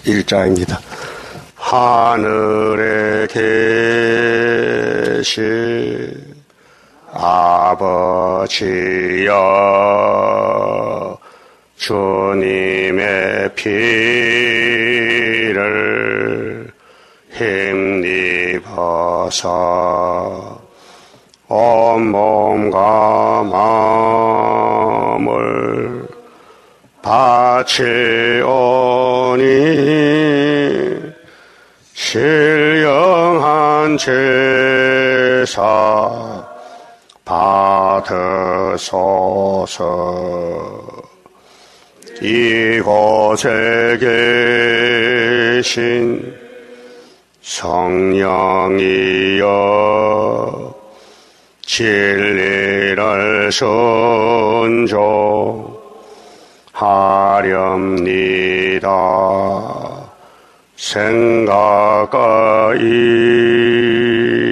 1장입니다. 하늘에 계신 아버지여, 주님의 피를 힘입어서 온몸과 마음을 바치오니 신령한 제사 받으소서. 이곳에 계신 성령이여, 진리를 순종하렵니다. 생각과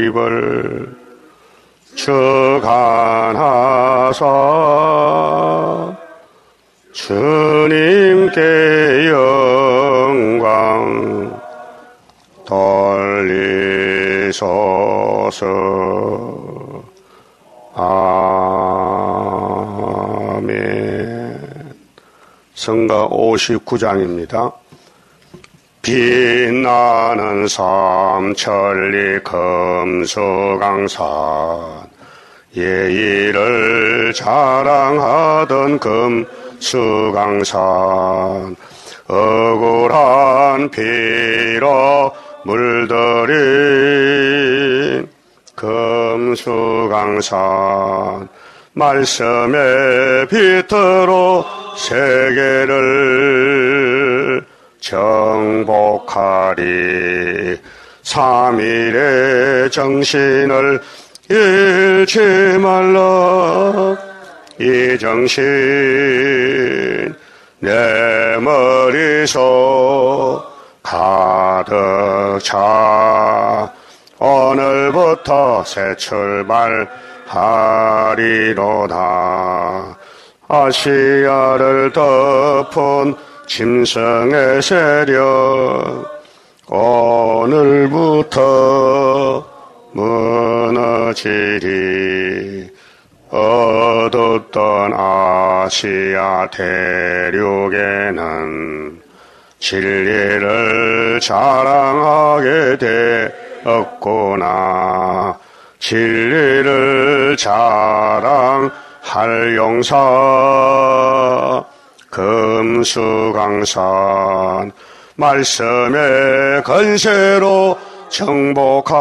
입을 주관하사 주님께 영광 돌리소서. 아멘. 성가 59장입니다. 빛나는 삼천리 금수강산, 예의를 자랑하던 금수강산, 억울한 피로 물들인 금수강산, 말씀의 빛으로 세계를 정복하리. 삼일의 정신을 잃지 말라. 이 정신 내 머리속 가득 차. 오늘부터 새 출발하리로다. 아시아를 덮은 짐승의 세력 오늘부터 무너지리. 어둡던 아시아 대륙에는 진리를 자랑하게 되었구나. 진리를 자랑할 용사 금수강산, 말씀의 건세로 정복할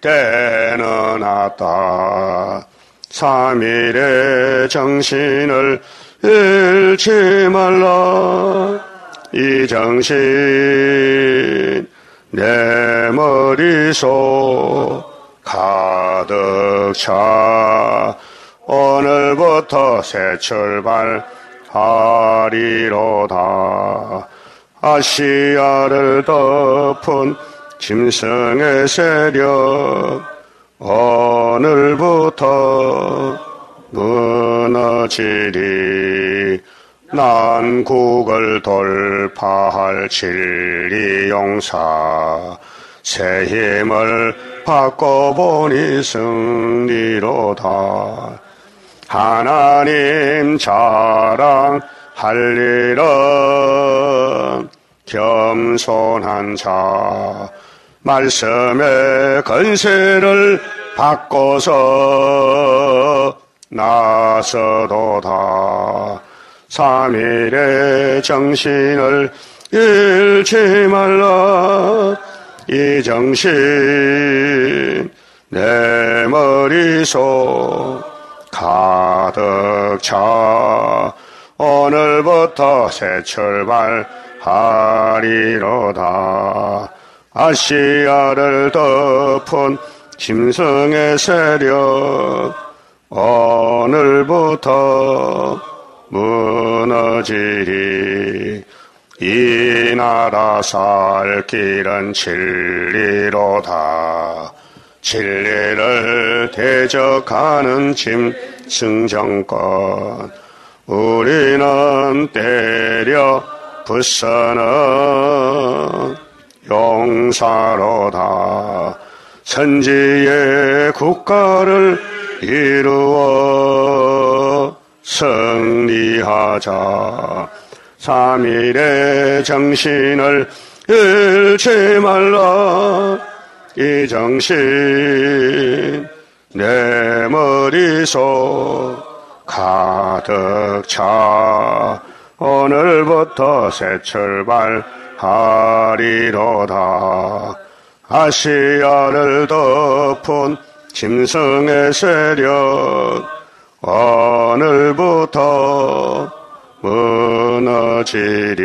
때는 왔다. 삼일의 정신을 잃지 말라. 이 정신 내 머리속 가득 차. 오늘부터 새 출발하리로다. 아시아를 덮은 짐승의 세력 오늘부터 무너지리. 난국을 돌파할 진리용사, 새 힘을 받고 보니 승리로다. 하나님 자랑할 일은 겸손한 자, 말씀의 건세를 받고서 나서도다. 삼일의 정신을 잃지 말라. 이 정신 내 머리속 가득 차. 오늘부터 새 출발하리로다. 아시아를 덮은 짐승의 세력 오늘부터 무너지리. 이 나라 살 길은 진리로다. 진리를 대적하는 짐승 정권, 우리는 때려 부서는 용사로다. 선지의 국가를 이루어 승리하자. 삼일의 정신을 잃지 말라. 이 정신 내 머릿속 가득 차. 오늘부터 새 출발하리로다. 아시아를 덮은 짐승의 세력 오늘부터 무너지리.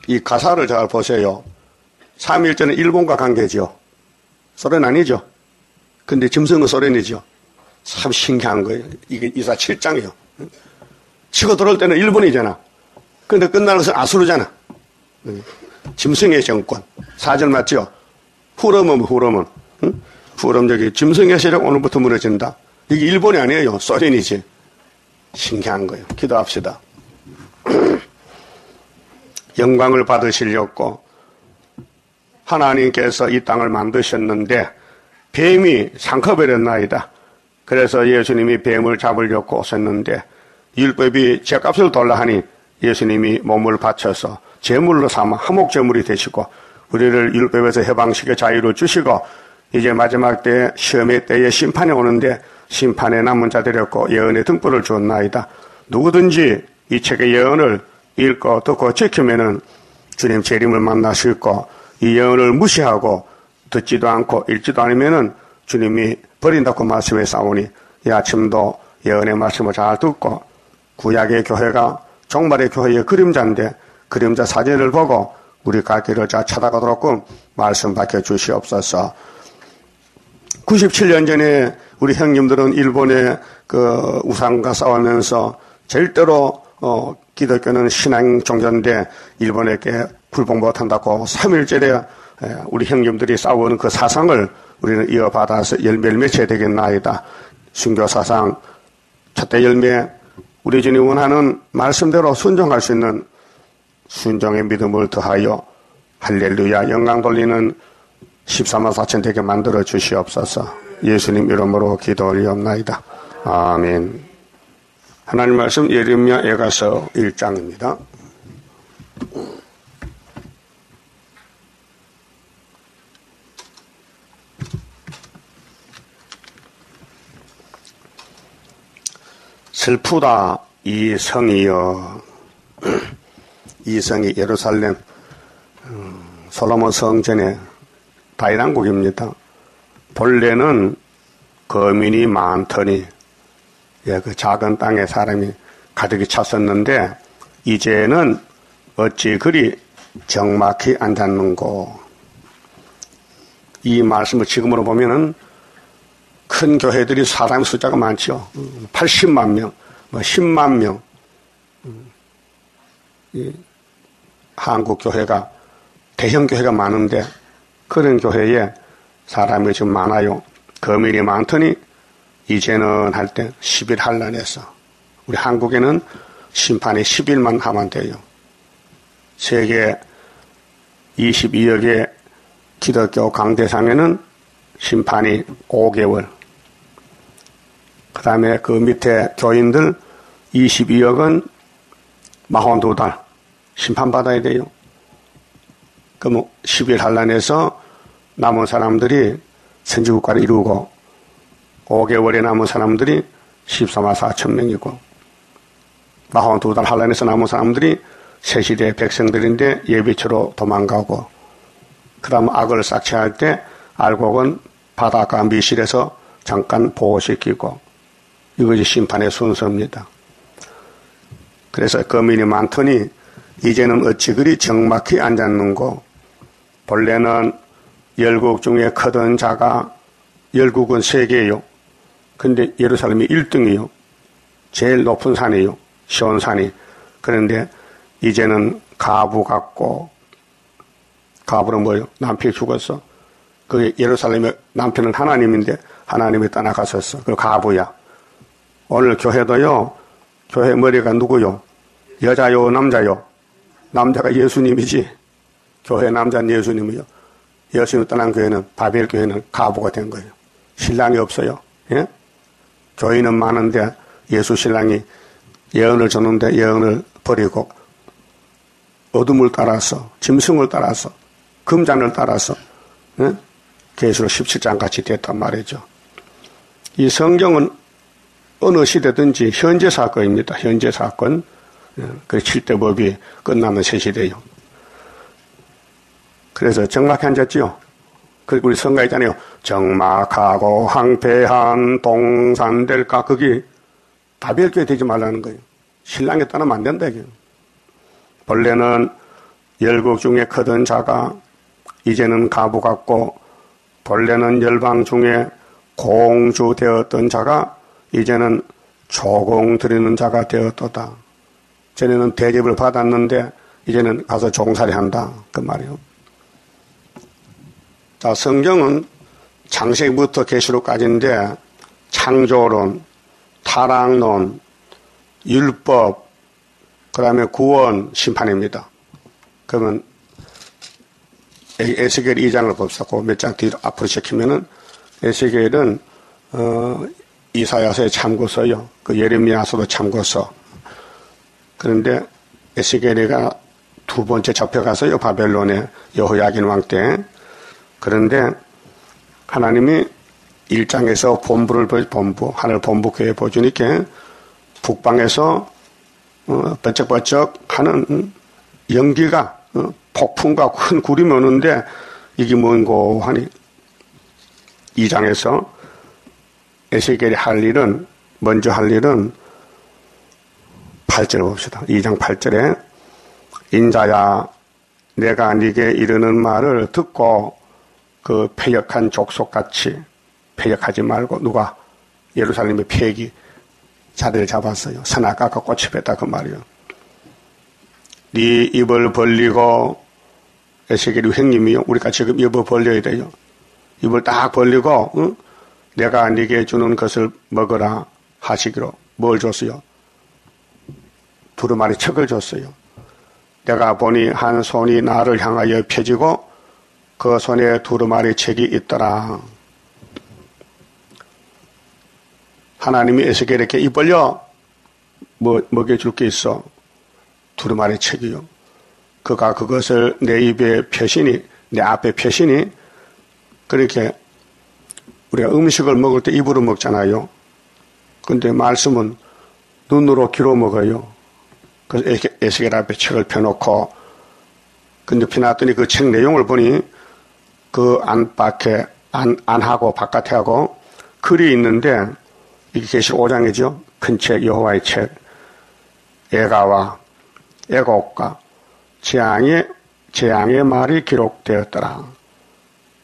이 가사를 잘 보세요. 3.1절은 일본과 관계죠. 소련 아니죠. 근데 짐승은 소련이죠. 참 신기한 거예요. 이게 이사 7장이에요. 치고 들어올 때는 일본이잖아. 근데 끝나는 것은 아수르잖아. 짐승의 정권. 4절 맞죠? 후렴은. 응? 후렴 저기 짐승의 세력 오늘부터 무너진다. 이게 일본이 아니에요. 소련이지. 신기한 거예요. 기도합시다. 영광을 받으시려고 하나님께서 이 땅을 만드셨는데 뱀이 상커버렸나이다. 그래서 예수님이 뱀을 잡으려고 오셨는데 율법이 죄값을 돌라 하니 예수님이 몸을 바쳐서 제물로 삼아 화목제물이 되시고 우리를 율법에서 해방시켜 자유를 주시고 이제 마지막 때 시험의 때에 심판이 오는데 심판에 남은 자들이었고 예언의 등불을 주었나이다. 누구든지 이 책의 예언을 읽고 듣고 지키면은 주님 재림을 만날 수 있고 이 예언을 무시하고 듣지도 않고 읽지도 않으면은 주님이 버린다고 말씀해 싸우니 이 아침도 예언의 말씀을 잘 듣고 구약의 교회가 종말의 교회의 그림자인데 그림자 사진을 보고 우리 갈 길을 잘 찾아가도록 말씀 밝혀 주시옵소서. 97년 전에 우리 형님들은 일본의 그 우상과 싸우면서 절대로 기독교는 신앙 종교인데 일본에게 굴복 못한다고 3.1절에 우리 형님들이 싸우는 그 사상을 우리는 이어받아서 열매를 맺혀야 되겠나이다. 순교 사상 첫째 열매 우리 주님 원하는 말씀대로 순종할 수 있는 순종의 믿음을 더하여 할렐루야 영광 돌리는 14만 4천 되게 만들어 주시옵소서. 예수님 이름으로 기도 올리옵나이다. 아멘. 하나님 말씀 예레미야 예가서 1장입니다. 슬프다 이 성이여. 이 성이 예루살렘 솔로몬 성전의 다윗왕국입니다. 본래는 거민이 많더니 그 작은 땅에 사람이 가득히 찼었는데 이제는 어찌 그리 적막히 앉았는고. 이 말씀을 지금으로 보면은 큰 교회들이 사람 숫자가 많죠. 80만 명, 10만 명. 한국 교회가 대형 교회가 많은데 그런 교회에 사람이 좀 많아요. 거민이 많더니 이제는 할 때 10일 한란해서 우리 한국에는 심판이 10일만 하면 돼요. 세계 22억의 기독교 강대상에는 심판이 5개월. 그 다음에 그 밑에 교인들 22억은 42달 심판받아야 돼요. 그럼 10일 한란해서 남은 사람들이 선지국가를 이루고 5개월에 남은 사람들이 14만 4천 명이고 42달 한란에서 남은 사람들이 새시대 백성들인데 예비처로 도망가고 그 다음 악을 삭제할 때 알곡은 바닷가 미실에서 잠깐 보호시키고 이것이 심판의 순서입니다. 그래서 거민이 많더니 이제는 어찌 그리 적막히 앉았는고. 본래는 열국 중에 크던 자가 열국은 3개예요. 근데 예루살렘이 1등이요. 제일 높은 산이요. 시온산이. 그런데 이제는 가부 같고 가부는 뭐예요? 남편이 죽었어. 그 예루살렘의 남편은 하나님인데 하나님이 떠나갔었어. 그 가부야. 오늘 교회도요. 교회 머리가 누구요? 여자요, 남자요? 남자가 예수님이지. 교회 남자는 예수님이요. 예수님 떠난 교회는, 바벨 교회는 가부가 된 거예요. 신랑이 없어요. 예? 교인은 많은데 예수 신랑이 예언을 줬는데 예언을 버리고 어둠을 따라서, 짐승을 따라서, 금잔을 따라서, 예? 계시록 17장 같이 됐단 말이죠. 이 성경은 어느 시대든지 현재 사건입니다. 현재 사건. 그 7대 법이 끝나는 새 시대예요. 그래서 정막히 앉았지요. 그리고 우리 성가 있잖아요. 정막하고 황폐한 동산 될까? 그게 바벨교회 되지 말라는 거예요. 신랑이 떠나면 안 된다. 이게. 본래는 열국 중에 크던 자가 이제는 가부 같고, 본래는 열방 중에 공주 되었던 자가 이제는 조공 드리는 자가 되었도다. 전에는 대접을 받았는데 이제는 가서 종살이 한다. 그 말이에요. 자, 성경은 창세기부터 계시록까지인데 창조론, 타락론, 율법, 그 다음에 구원, 심판입니다. 그러면 에스겔 2장을 봅시다. 그 몇 장 뒤로 앞으로 시키면은 에스겔은 이사야서에 참고서요. 그 예레미야서도 참고서. 그런데 에스겔이가 두 번째 잡혀가서요. 바벨론에 여호야긴 왕 때. 그런데 하나님이 1장에서 하늘 본부교회 보여주니까 북방에서 번쩍번쩍 하는 연기가 폭풍과 큰 구름이 오는데 이게 뭔고 하니 2장에서 에스겔이 먼저 할 일은 8절 봅시다. 2장 8절에 인자야 내가 네게 이르는 말을 듣고 그 패역한 족속같이 패역하지 말고 누가 예루살렘의 폐기 자리를 잡았어요. 선악과가 꽃이 폈다 그 말이에요. 네 입을 벌리고 에스겔이 횡님이요. 우리가 지금 입을 벌려야 돼요. 입을 딱 벌리고 내가 네게 주는 것을 먹으라 하시기로 뭘 줬어요? 두루마리 척을 줬어요. 내가 보니 한 손이 나를 향하여 펴지고 그 손에 두루마리 책이 있더라. 하나님이 에스겔에게 입 벌려 먹여줄 게 있어. 두루마리 책이요. 그가 그것을 내 입에 펴시니 내 앞에 펴시니 그렇게 우리가 음식을 먹을 때 입으로 먹잖아요. 근데 말씀은 눈으로 귀로 먹어요. 그래서 에스겔 앞에 책을 펴놓고 근데 펴놨더니 그 책 내용을 보니 그 안팎에 안하고 바깥에 하고 글이 있는데 이게 계시록 5장이죠. 큰 책 여호와의 책 애가와 애곡과 재앙의 말이 기록되었더라.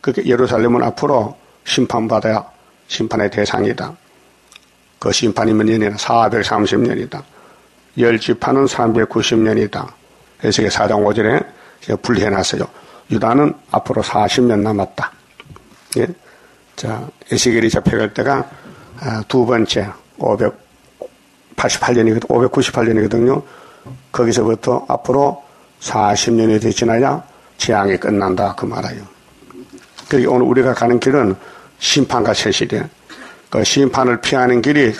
그게 예루살렘은 앞으로 심판받아야 심판의 대상이다. 그 심판이 몇 년이나 430년이다. 열지파는 390년이다. 에스겔 4장 5절에 분리해놨어요. 유다는 앞으로 40년 남았다. 예? 자, 에스겔이 잡혀갈 때가 두 번째 598년이거든요. 거기서부터 앞으로 40년이 더 지나야 재앙이 끝난다. 그 말이에요. 그리고 오늘 우리가 가는 길은 심판과 세실이에요. 그 심판을 피하는 길이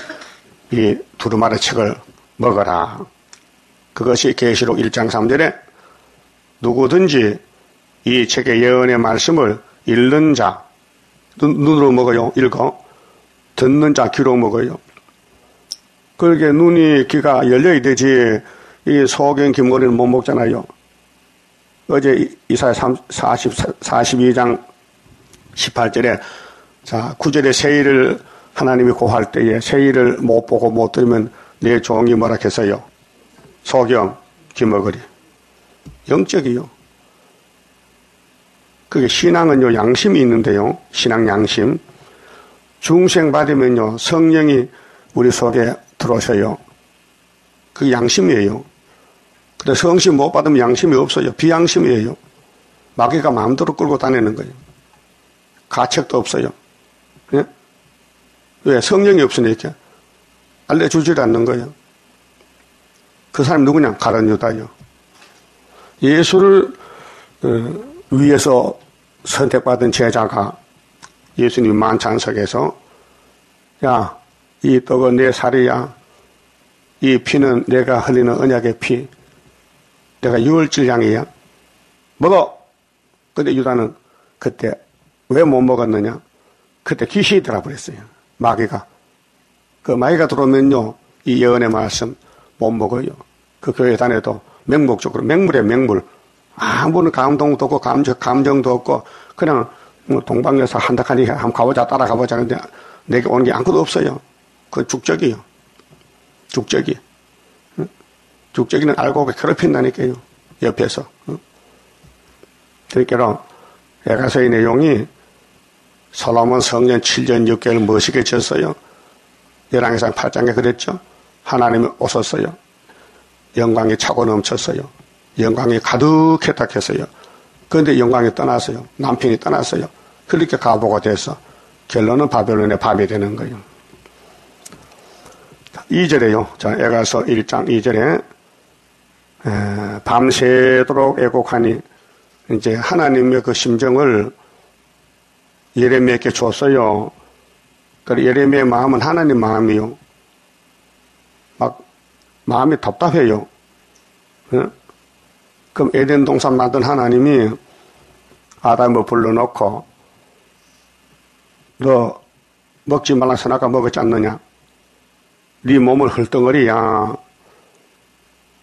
이 두루마리 책을 먹어라. 그것이 계시록 1장 3절에 누구든지 이 책의 예언의 말씀을 읽는 자, 눈으로 먹어요. 읽어. 듣는 자 귀로 먹어요. 그렇게 눈이 귀가 열려야 되지 이 소경 김고리는 못 먹잖아요. 어제 이사야 42장 18절에 자 9절에 세일을 하나님이 고할 때에 세일을 못 보고 못 들으면 내 종이 뭐라 했어요? 소경 김어거리. 영적이요. 그게 신앙은요 양심이 있는데요. 신앙 양심. 중생 받으면요 성령이 우리 속에 들어오셔요. 그게 양심이에요. 근데 성심 못 받으면 양심이 없어요. 비양심이에요. 마귀가 마음대로 끌고 다니는 거예요. 가책도 없어요. 예? 왜? 성령이 없으니까 알려주질 않는 거예요. 그 사람이 누구냐? 가룟 유다요. 예수를 위해서 선택받은 제자가 예수님 만찬석에서 야, 이 떡은 내 살이야. 이 피는 내가 흘리는 언약의 피. 내가 유월절 양이야. 먹어. 근데 유다는 그때 왜 못 먹었느냐? 그때 귀신이 들어버렸어요. 마귀가. 그 마귀가 들어오면요, 이 예언의 말씀 못 먹어요. 그 교회 다녀도 맹목적으로, 맹물에 맹물. 아무런 감동도 없고, 감정도 없고, 그냥 뭐 동방여사 한다하니 한번 가보자, 따라가보자. 근데 내게 오는 게 아무것도 없어요. 그건 죽적이요. 죽적이. 죽적이는 알고 괴롭힌다니까요. 옆에서. 그러니까 에가서의 내용이 솔로몬 성년 7년 6개월 멋있게 졌어요. 열왕기상 8장에 그랬죠. 하나님이 오셨어요. 영광이 차고 넘쳤어요. 영광이 가득했다 했어요. 그런데 영광이 떠났어요. 남편이 떠났어요. 그렇게 가보가 돼서 결론은 바벨론의 밤이 되는 거예요. 2절에요. 자, 에가서 1장 2절에 밤새도록 애곡하니 이제 하나님의 그 심정을 예레미야에게 줬어요. 그래서 예레미야의 마음은 하나님 마음이요. 막 마음이 답답해요. 그럼 에덴 동산 만든 하나님이 아담을 불러놓고 너 먹지 말라 선악과 먹었지 않느냐? 네 몸을 흙덩어리야.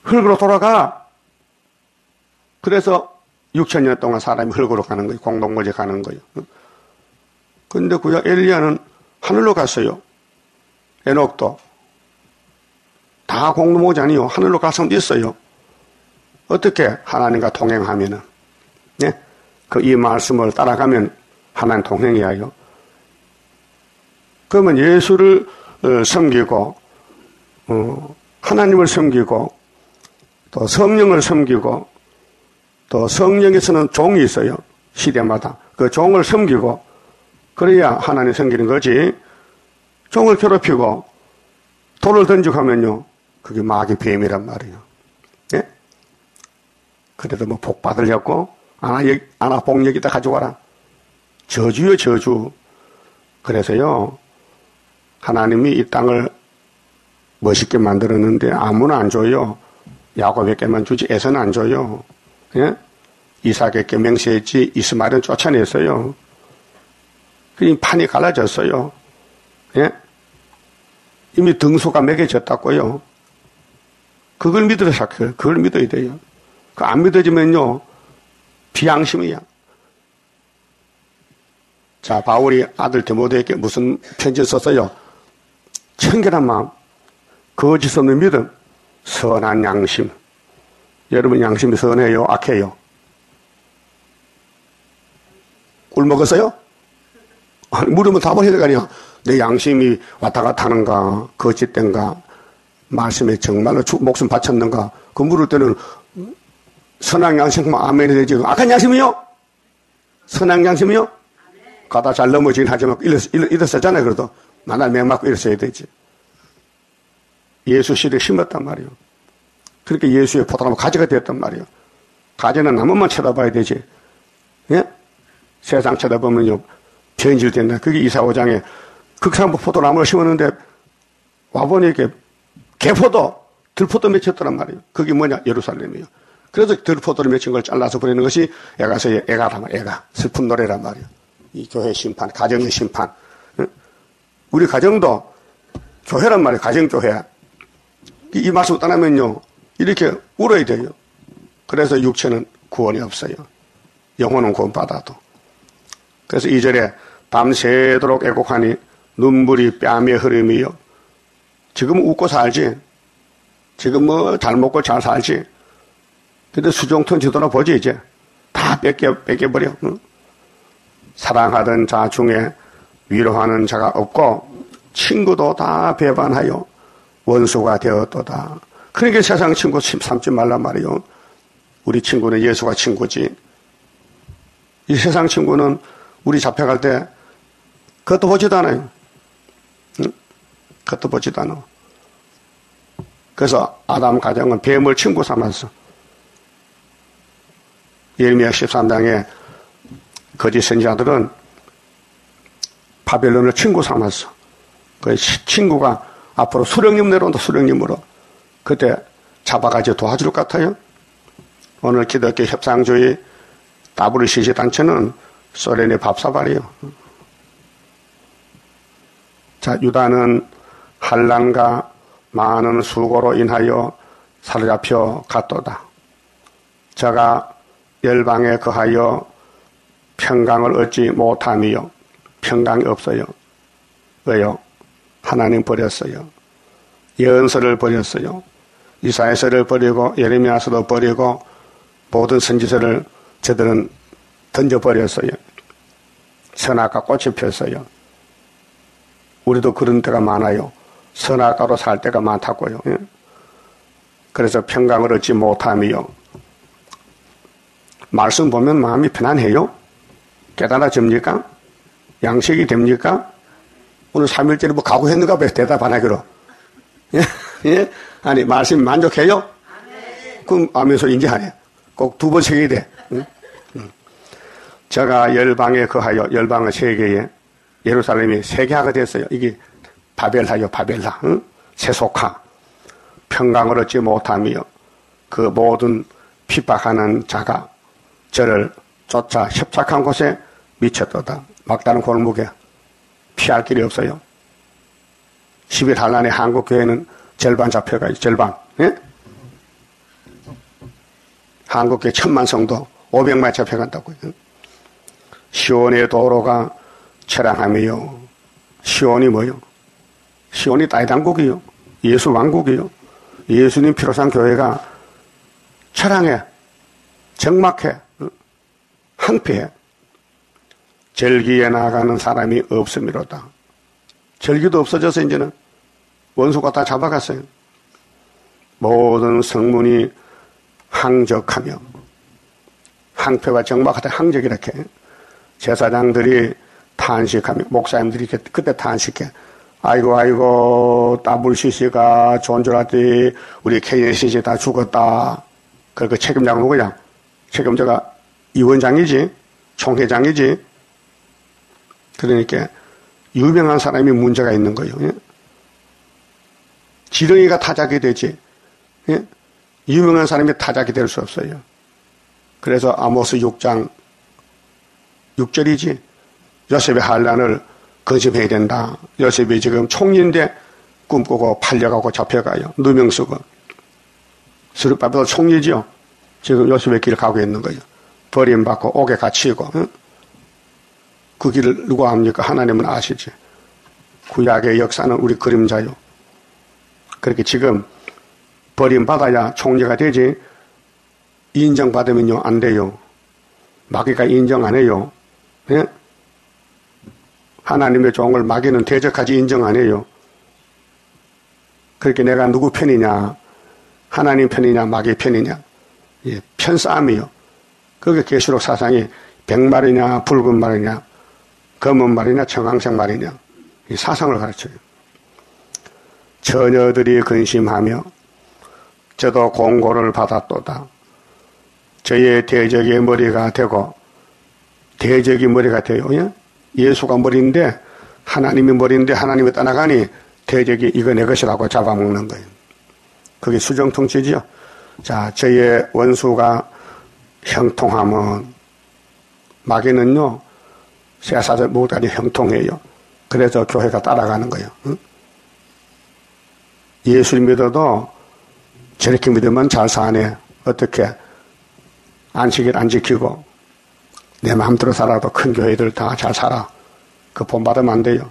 흙으로 돌아가. 그래서 6,000년 동안 사람이 흙으로 가는 거예요. 공동묘지 가는 거예요. 그런데 구약 엘리야는 하늘로 갔어요. 에녹도. 다 공동묘지 아니요. 하늘로 갈 사람도 있어요. 어떻게 하나님과 동행하면은, 예? 이 말씀을 따라가면 하나님 동행이야요. 그러면 예수를 섬기고, 하나님을 섬기고, 또 성령을 섬기고, 또 성령에서는 종이 있어요. 시대마다. 그 종을 섬기고, 그래야 하나님 섬기는 거지. 종을 괴롭히고, 돌을 던지고 하면요. 그게 마귀 뱀이란 말이에요. 예? 그래도 뭐 복 받으려고, 복 여기다 가져와라. 저주요, 저주. 그래서요, 하나님이 이 땅을 멋있게 만들었는데 아무나 안 줘요. 야곱에게만 주지 에서는 안 줘요. 예? 이삭에게 맹세했지 이스마엘은 쫓아냈어요. 그 판이 갈라졌어요. 예? 이미 등수가 매겨졌다고요. 그걸 믿으러 시작해요. 그걸 믿어야 돼요. 그 안 믿어지면요 비양심이야. 자, 바울이 아들 디모데에게 무슨 편지 썼어요? 청결한 마음, 거짓 없는 믿음, 선한 양심. 여러분 양심이 선해요? 악해요? 꿀 먹었어요? 아니, 물으면 답을 해야 될 거 아니야. 내 양심이 왔다 갔다 하는가, 거짓된가, 말씀에 정말로 목숨 바쳤는가. 그 물을 때는 선한 양심만 아멘이 되지. 악한 양심이요? 선한 양심이요? 가다 잘 넘어지긴 하지만 일었었잖아요. 그래도 만날 맹 맞고 일었어야 되지. 예수 씨를 심었단 말이에요. 그렇게 예수의 포도나무 가지가 되었단 말이에요. 가지는 나무만 쳐다봐야 되지. 예? 세상 쳐다보면요 변질된다. 그게 이사 5장에 극상부 포도나무를 심었는데 와보니 이렇게 개포도, 들포도 맺혔더란 말이에요. 그게 뭐냐? 예루살렘이에요. 그래서 들포도를 맺힌 걸 잘라서 보내는 것이 에가서의 애가란 말이에요. 애가. 슬픈 노래란 말이에요. 이 교회 심판, 가정의 심판. 우리 가정도 교회란 말이에요. 가정교회. 이 말씀 떠나면요. 이렇게 울어야 돼요. 그래서 육체는 구원이 없어요. 영혼은 구원받아도. 그래서 2절에 밤새도록 애곡하니 눈물이 뺨에 흐름이요. 지금 웃고 살지. 지금 뭐 잘 먹고 잘 살지. 근데 수종턴 뒤돌아보지 이제. 다 뺏겨버려. 응? 사랑하던 자 중에 위로하는 자가 없고 친구도 다 배반하여 원수가 되었도다. 그러니까 세상 친구 삼지 말란 말이요. 우리 친구는 예수가 친구지. 이 세상 친구는 우리 잡혀갈 때 그것도 보지도 않아요. 응? 그것도 보지도 않아. 그래서 아담 가정은 뱀을 친구 삼았어. 예레미야 13장에 거짓 선지자들은 바벨론을 친구 삼았어. 그 친구가 앞으로 수령님 내려온다, 수령님으로. 그때 잡아가지고 도와줄 것 같아요. 오늘 기독교 협상주의 WCC 단체는 소련의 밥사발이에요. 자, 유다는 환난과 많은 수고로 인하여 사로잡혀 갔도다. 저가 열방에 거하여 평강을 얻지 못함이요. 평강이 없어요. 왜요? 하나님 버렸어요. 예언서를 버렸어요. 이사야서를 버리고 예레미야서도 버리고 모든 선지서를 저들은 던져버렸어요. 선악과 꽃이 폈어요. 우리도 그런 때가 많아요. 선악과로 살 때가 많다고요. 그래서 평강을 얻지 못함이요. 말씀 보면 마음이 편안해요? 깨달아집니까? 양식이 됩니까? 오늘 3일째로 뭐 각오했는가 봐요. 대답 안 하기로. 예? 예? 아니, 말씀 만족해요? 그럼 아멘소 인지하네. 꼭 두 번 새겨야 돼. 응? 제가 열방에 거하여, 열방의 세계에 예루살렘이 세계화가 됐어요. 이게 바벨하요, 바벨라. 응? 세속화. 평강을 얻지 못하며 그 모든 핍박하는 자가 저를 쫓아 협착한 곳에 미쳤도다. 막다른 골목에 피할 길이 없어요. 11한란의 한국교회는 절반 잡혀가요. 절반. 예? 한국교회 1000만 성도 500만 잡혀간다고요. 시온의 도로가 처량하며요. 시온이 뭐요? 시온이大당국이요. 예수 왕국이요. 예수님 피로 산 교회가 처량해. 적막해. 황폐해. 절기에 나가는 사람이 없음이로다. 절기도 없어져서 이제는 원수가 다 잡아갔어요. 모든 성문이 항적하며 항폐와 적막하다 항적이 이렇게 제사장들이 탄식하며 목사님들이 그때 탄식해. 아이고 WCC가 좋은 줄 알았더니 우리 KCC 다 죽었다. 그 책임자가 누구냐? 책임자가 위원장이지 총회장이지. 그러니까 유명한 사람이 문제가 있는 거예요. 예? 지렁이가 타작이 되지. 예? 유명한 사람이 타작이 될 수 없어요. 그래서 아모스 6장 6절이지. 요셉의 환난을 거듭해야 된다. 요셉이 지금 총리인데 꿈꾸고 팔려가고 잡혀가요. 누명 쓰고. 스룹바벨도 총리지요. 지금 요셉의 길을 가고 있는 거예요. 버림받고 옥에 갇히고. 응? 그 길을 누가 압니까? 하나님은 아시지. 구약의 역사는 우리 그림자요. 그렇게 지금 버림받아야 총리가 되지. 인정받으면요 안 돼요. 마귀가 인정 안 해요. 예? 하나님의 종을 마귀는 대적하지 인정 안 해요. 그렇게 내가 누구 편이냐, 하나님 편이냐 마귀 편이냐, 예, 편싸움이요. 그게 계시록 사상이 백말이냐 붉은 말이냐 검은 말이냐 청황색 말이냐 이 사상을 가르쳐요. 처녀들이 근심하며 저도 공고를 받았도다. 저의 대적의 머리가 되고 대적이 머리가 돼요. 예? 예수가 머리인데 하나님이 머리인데 하나님이 떠나가니 대적이 이거 내 것이라고 잡아먹는 거예요. 그게 수정통치지요. 자, 저의 원수가 형통하면 마귀는요 쇠사슬 못까지 형통해요. 그래서 교회가 따라가는 거예요. 응? 예수를 믿어도 저렇게 믿으면 잘 사네. 어떻게 안식일 안 지키고 내 마음대로 살아도 큰 교회들 다 잘 살아. 그 본받으면 안 돼요.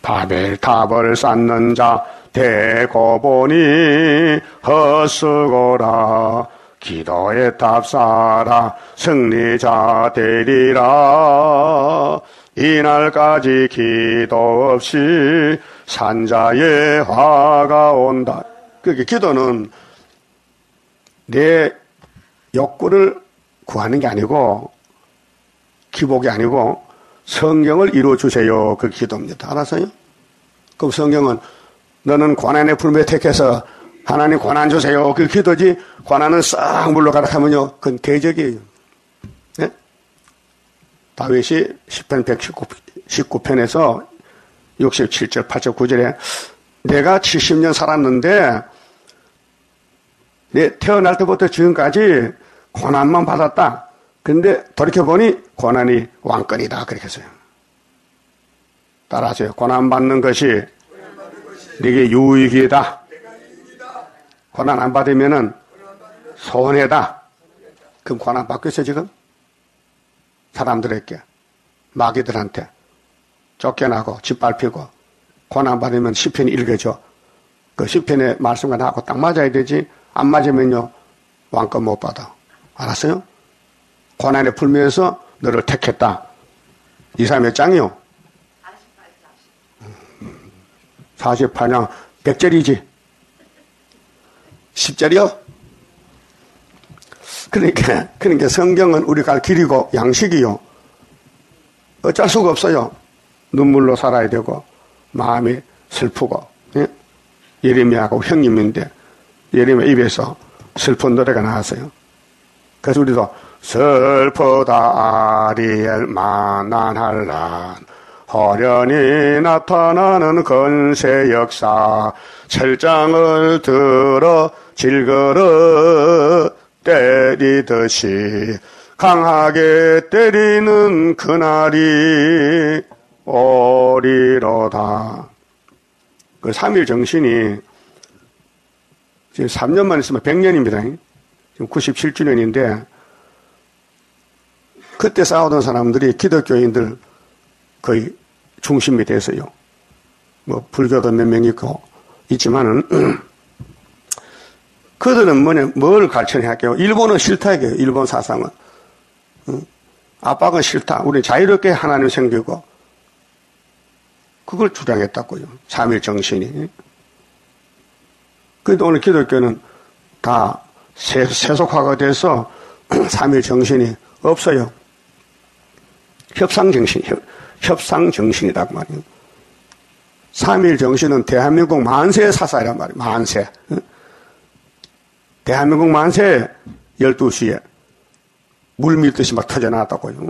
바벨탑을 쌓는 자 대고 보니 헛수고라. 기도의 탑 쌓아라. 승리자 되리라. 이날까지 기도 없이 산자의 화가 온다. 그게 기도는 내 욕구를 구하는 게 아니고 기복이 아니고 성경을 이루어주세요. 그 기도입니다. 알았어요? 그럼 성경은 너는 고난의 풀매 택해서 하나님 고난 주세요. 그 기도지, 고난은 싹 물러가라 하면요. 그건 대적이에요. 네? 다윗이 10편 119편에서 67절, 8절, 9절에 내가 70년 살았는데 내 태어날 때부터 지금까지 고난만 받았다. 근데 돌이켜보니 고난이 왕권이다. 그렇게 했어요. 따라하세요. 고난받는 것이 네게 유익이다. 고난 안 받으면은 손해다. 그럼 고난 받고 있어요, 지금? 사람들에게, 마귀들한테 쫓겨나고 짓밟히고 고난 받으면 시편이 읽어져. 그 시편의 말씀과 나하고 딱 맞아야 되지. 안 맞으면요 왕권 못 받아. 알았어요? 고난에 풀면서 너를 택했다. 이사 몇 장이요? 48장 100절이지. 10절이요? 그러니까 성경은 우리가 길이고 양식이요. 어쩔 수가 없어요. 눈물로 살아야 되고 마음이 슬프고. 예? 예레미야하고 형님인데 예레미야 입에서 슬픈 노래가 나왔어요. 그래서 우리도 슬프다 아리엘 만난할란 호련히 나타나는 건세 역사 철장을 들어 질거러 때리듯이 강하게 때리는 그날이 오리로다. 그 3일 정신이 지금 3년만 있으면 100년입니다. 지금 97주년인데 그때 싸우던 사람들이 기독교인들 거의 중심이 돼서요. 뭐 불교도 몇 명 있고 있지만은 그들은 뭘 가르쳐야 할게요. 일본은 싫다 이게요. 일본 사상은. 압박은 싫다. 우리 자유롭게 하나님 섬기고 그걸 주장했다고요. 3일 정신이. 그런데 오늘 기독교는 다 세속화가 돼서 3일 정신이 없어요. 협상정신이라고 말이에요. 3일 정신은 대한민국 만세 사사이란 말이에요. 만세. 대한민국 만세 12시에 물 밀듯이 막 터져나왔다고요.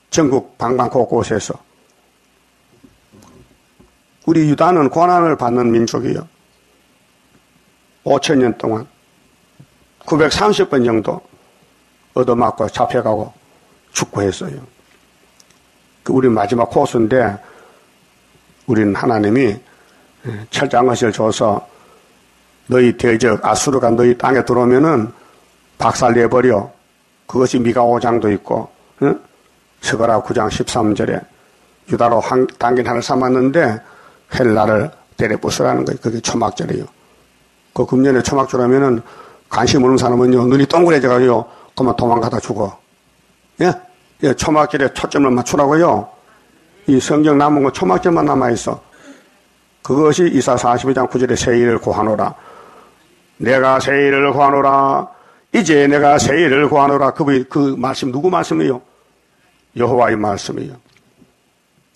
전국 방방곳곳에서. 우리 유다는 고난을 받는 민족이요. 5,000년 동안 930번 정도 얻어맞고 잡혀가고 죽고 했어요. 우리 마지막 코스인데 우리는 하나님이 철장것을 줘서 너희 대적 아수르가 너희 땅에 들어오면은 박살내버려. 그것이 미가 5장도 있고 스가랴 9장 13절에 유다로 당긴 하늘 삼았는데 헬라를 때려 부수라는 거예요. 그게 초막절이에요. 그 금년에 초막절 하면은 관심 없는 사람은요 눈이 동그래져가지고 그만 도망가다 죽어. 예? 예, 초막절에 초점을 맞추라고요. 이 성경 남은 거 초막절만 남아있어. 그것이 이사 42장 9절에 세일을 구하노라. 내가 세일을 구하노라. 이제 내가 세일을 구하노라. 그 말씀 누구 말씀이에요? 여호와의 말씀이에요.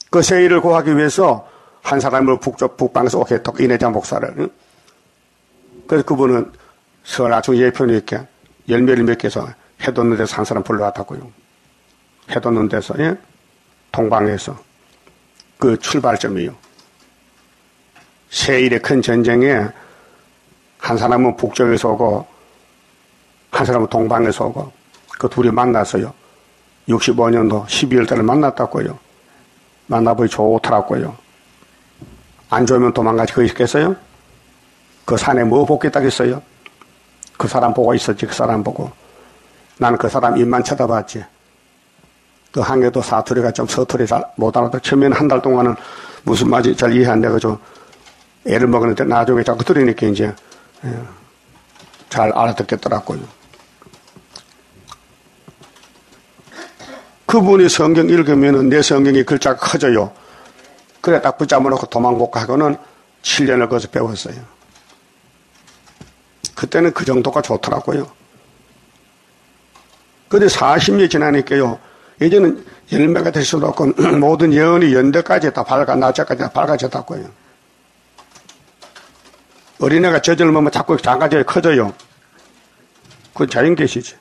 그 세일을 구하기 위해서 한 사람을 북방에서 오게 했고 이내자 목사를. 그래서 그분은 설아중 예편에 이렇게 열매를 몇 개서 해돋는 데서 한 사람 불러왔다고요. 해돋는 데서, 예? 동방에서. 그 출발점이요. 세일의 큰 전쟁에 한 사람은 북쪽에서 오고, 한 사람은 동방에서 오고, 그 둘이 만나서요. 65년도 12월 달에 만났다고요. 만나보기 좋더라고요. 안 좋으면 도망가지 그 있겠어요? 그 산에 뭐 복겠다겠어요? 그 사람 보고 있었지, 그 사람 보고. 나는 그 사람 입만 쳐다봤지. 그 한계도 사투리가 좀 서투리 잘 못 알아듣고 처음에는 한 달 동안은 무슨 말인지 잘 이해 안 돼가지고 애를 먹었는데 나중에 자꾸 들으니까 이제 잘 알아듣겠더라고요. 그분이 성경 읽으면 내 성경이 글자가 커져요. 그래 딱 붙잡아 놓고 도망 못 가고는 7년을 거기서 배웠어요. 그때는 그 정도가 좋더라고요. 근데 40년이 지나니까요. 이제는 열매가 될 수도 없고 모든 예언이 연대까지 다 낮에까지 다 밝아졌다고요. 어린애가 젖을먹으면 자꾸 장가져야 커져요. 그건 자연계시지.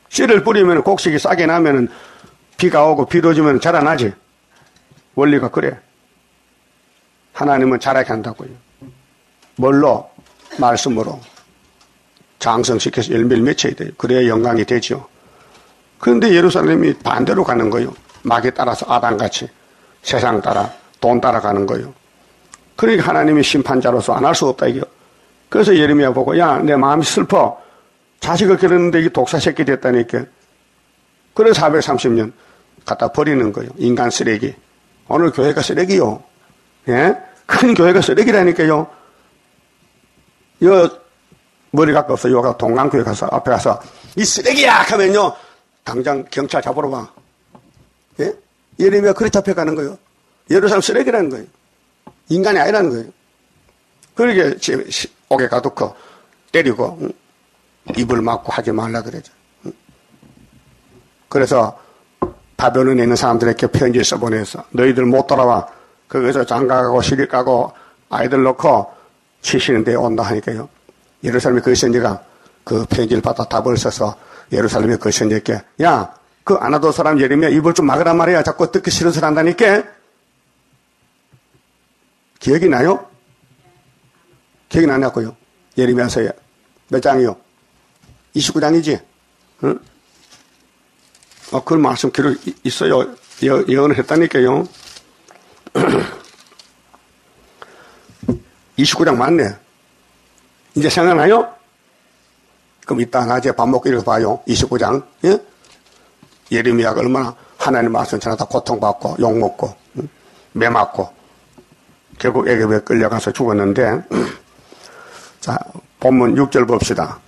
씨를 뿌리면 곡식이 싸게 나면은 비가 오고 비도 오면 자라나지. 원리가 그래. 하나님은 자라게 한다고요. 뭘로? 말씀으로. 장성시켜서 열매를 맺혀야 돼요. 그래야 영광이 되죠. 그런데 예루살렘이 반대로 가는 거예요. 막에 따라서 아담같이 세상 따라 돈 따라가는 거예요. 그러니까 하나님이 심판자로서 안 할 수 없다 이게요. 그래서 예레미야 보고 야 내 마음이 슬퍼. 자식을 기르는데 이게 독사 새끼 됐다니까. 그래서 430년 갖다 버리는 거예요. 인간 쓰레기. 오늘 교회가 쓰레기요. 예? 큰 교회가 쓰레기라니까요. 요 머리 갖고 없어. 요가 동강교회 가서 앞에 가서 이 쓰레기야 하면요. 당장 경찰 잡으러 가. 예? 예레미야 그래 잡혀가는 거예요. 예루살렘 쓰레기라는 거예요. 인간이 아니라는 거예요. 그러게 옥에 가두고 때리고 입을 막고 하지 말라 그러죠. 그래서 바벨론에 있는 사람들에게 편지 써보내서 너희들 못 돌아와. 거기서 장가가고 시집 가고 아이들 놓고 치시는 데 온다 하니까요. 예루살렘의 그 선지가 그 편지를 받아 답을 써서 예루살렘의 그 선지에게 야, 그 아나도 사람 예레미야 입을 좀 막으란 말이야. 자꾸 듣기 싫은 소리 한다니까. 기억이 나요? 기억이 나냐고요? 예레미야서에 몇 장이요? 29장이지? 응? 그 말씀 기록 있어요. 예언을 했다니까요. 29장 맞네. 이제 생각나요? 그럼 이따 낮에 밥 먹고 이렇게 봐요. 29장. 예? 예레미야가 얼마나 하나님 말씀 전하다 고통받고 욕먹고 매 맞고 결국 애굽에 끌려가서 죽었는데 자 본문 6절 봅시다.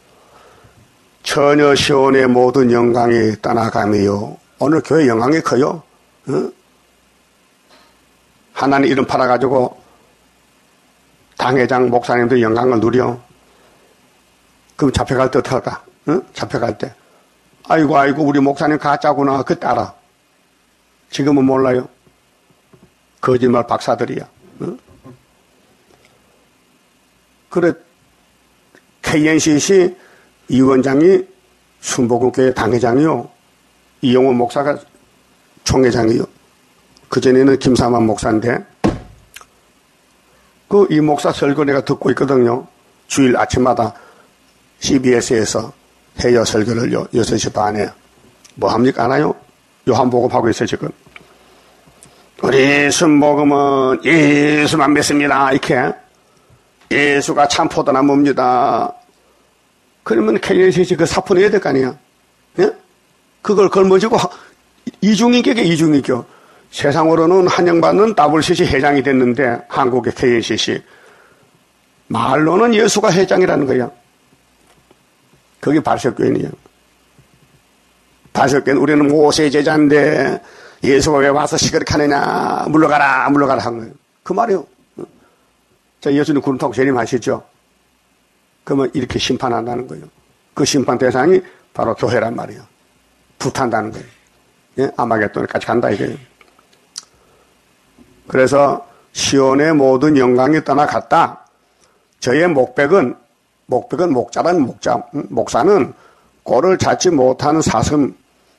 처녀 시온의 모든 영광이 떠나가며 오늘 교회 영광이 커요. 어? 하나님 이름 팔아가지고 당회장 목사님들 영광을 누려. 그럼 잡혀갈 때 어떡할까? 어? 잡혀갈 때 아이고 우리 목사님 가짜구나 그때 알아. 지금은 몰라요. 거짓말 박사들이야. 어? 그래 KNCC 이 원장이 순복음교회 당회장이요. 이용호 목사가 총회장이요. 그전에는 김사만 목사인데 그 이 목사 설교 내가 듣고 있거든요. 주일 아침마다 CBS에서 해여 설교를 6시 반에 뭐 합니까? 알아요? 요한복음 하고 있어요 지금. 우리 순복음은 예수만 믿습니다. 이렇게 예수가 참 포도나무입니다. 그러면 KNCC 그 사표 내야 될 거 아니야? 예? 그걸 걸머지고 이중인격에 이중인격. 세상으로는 한영받는 WCC 회장이 됐는데 한국의 KNCC 말로는 예수가 회장이라는 거야. 그게 발석교인이에요. 발석교인 우리는 모세 제자인데 예수가 왜 와서 시끄럽게 하느냐 물러가라 한 거예요. 그 말이에요. 자, 예수님 구름 타고 재림하시죠. 그러면 이렇게 심판한다는 거예요. 그 심판 대상이 바로 교회란 말이에요. 불탄다는 거예요. 예? 아마겟돈까지 간다 이거예요. 그래서 시온의 모든 영광이 떠나갔다. 저의 목백은 목자라는 목사는 꼴을 찾지 못하는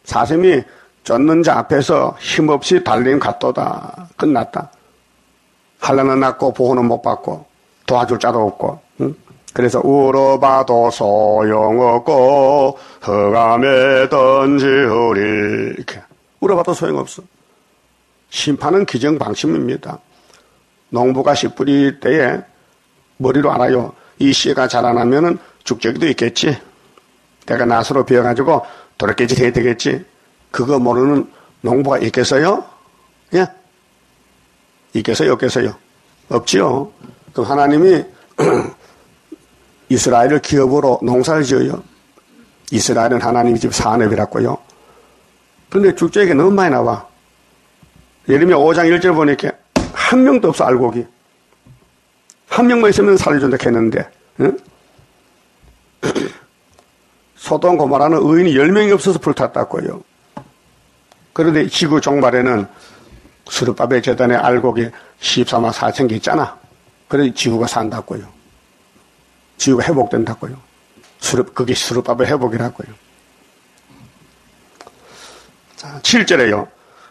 사슴이 쫓는 자 앞에서 힘없이 달림 같도다. 끝났다. 환난은 났고 보호는 못 받고 도와줄 자도 없고. 응? 그래서 울어봐도 소용없고 흑암에 던지우리. 이렇게 울어봐도 소용없어. 심판은 기정방심입니다. 농부가 씨 뿌릴 때에 머리로 알아요. 이 씨가 자라나면은 죽적이도 있겠지. 내가 낫으로 비어가지고 도래깨질 해야 되겠지. 그거 모르는 농부가 있겠어요? 예? 있겠어요? 없겠어요? 없지요. 그럼 하나님이 이스라엘을 기업으로 농사를 지어요. 이스라엘은 하나님의 집 산업이라고요. 그런데 죽적이 너무 많이 나와. 예레미야 5장 1절 보니까 한 명도 없어 알곡이. 한 명만 있으면 살려준다 했는데 응? 소돔 고모라는 의인이 10명이 없어서 불탔다고요. 그런데 지구 종말에는 스룹바벨 재단의 알곡이 14만 4천 개 있잖아. 그래서 지구가 산다고요. 지구가 회복된다고요. 그게 수르바벨 회복이라고요. 자, 7절에요.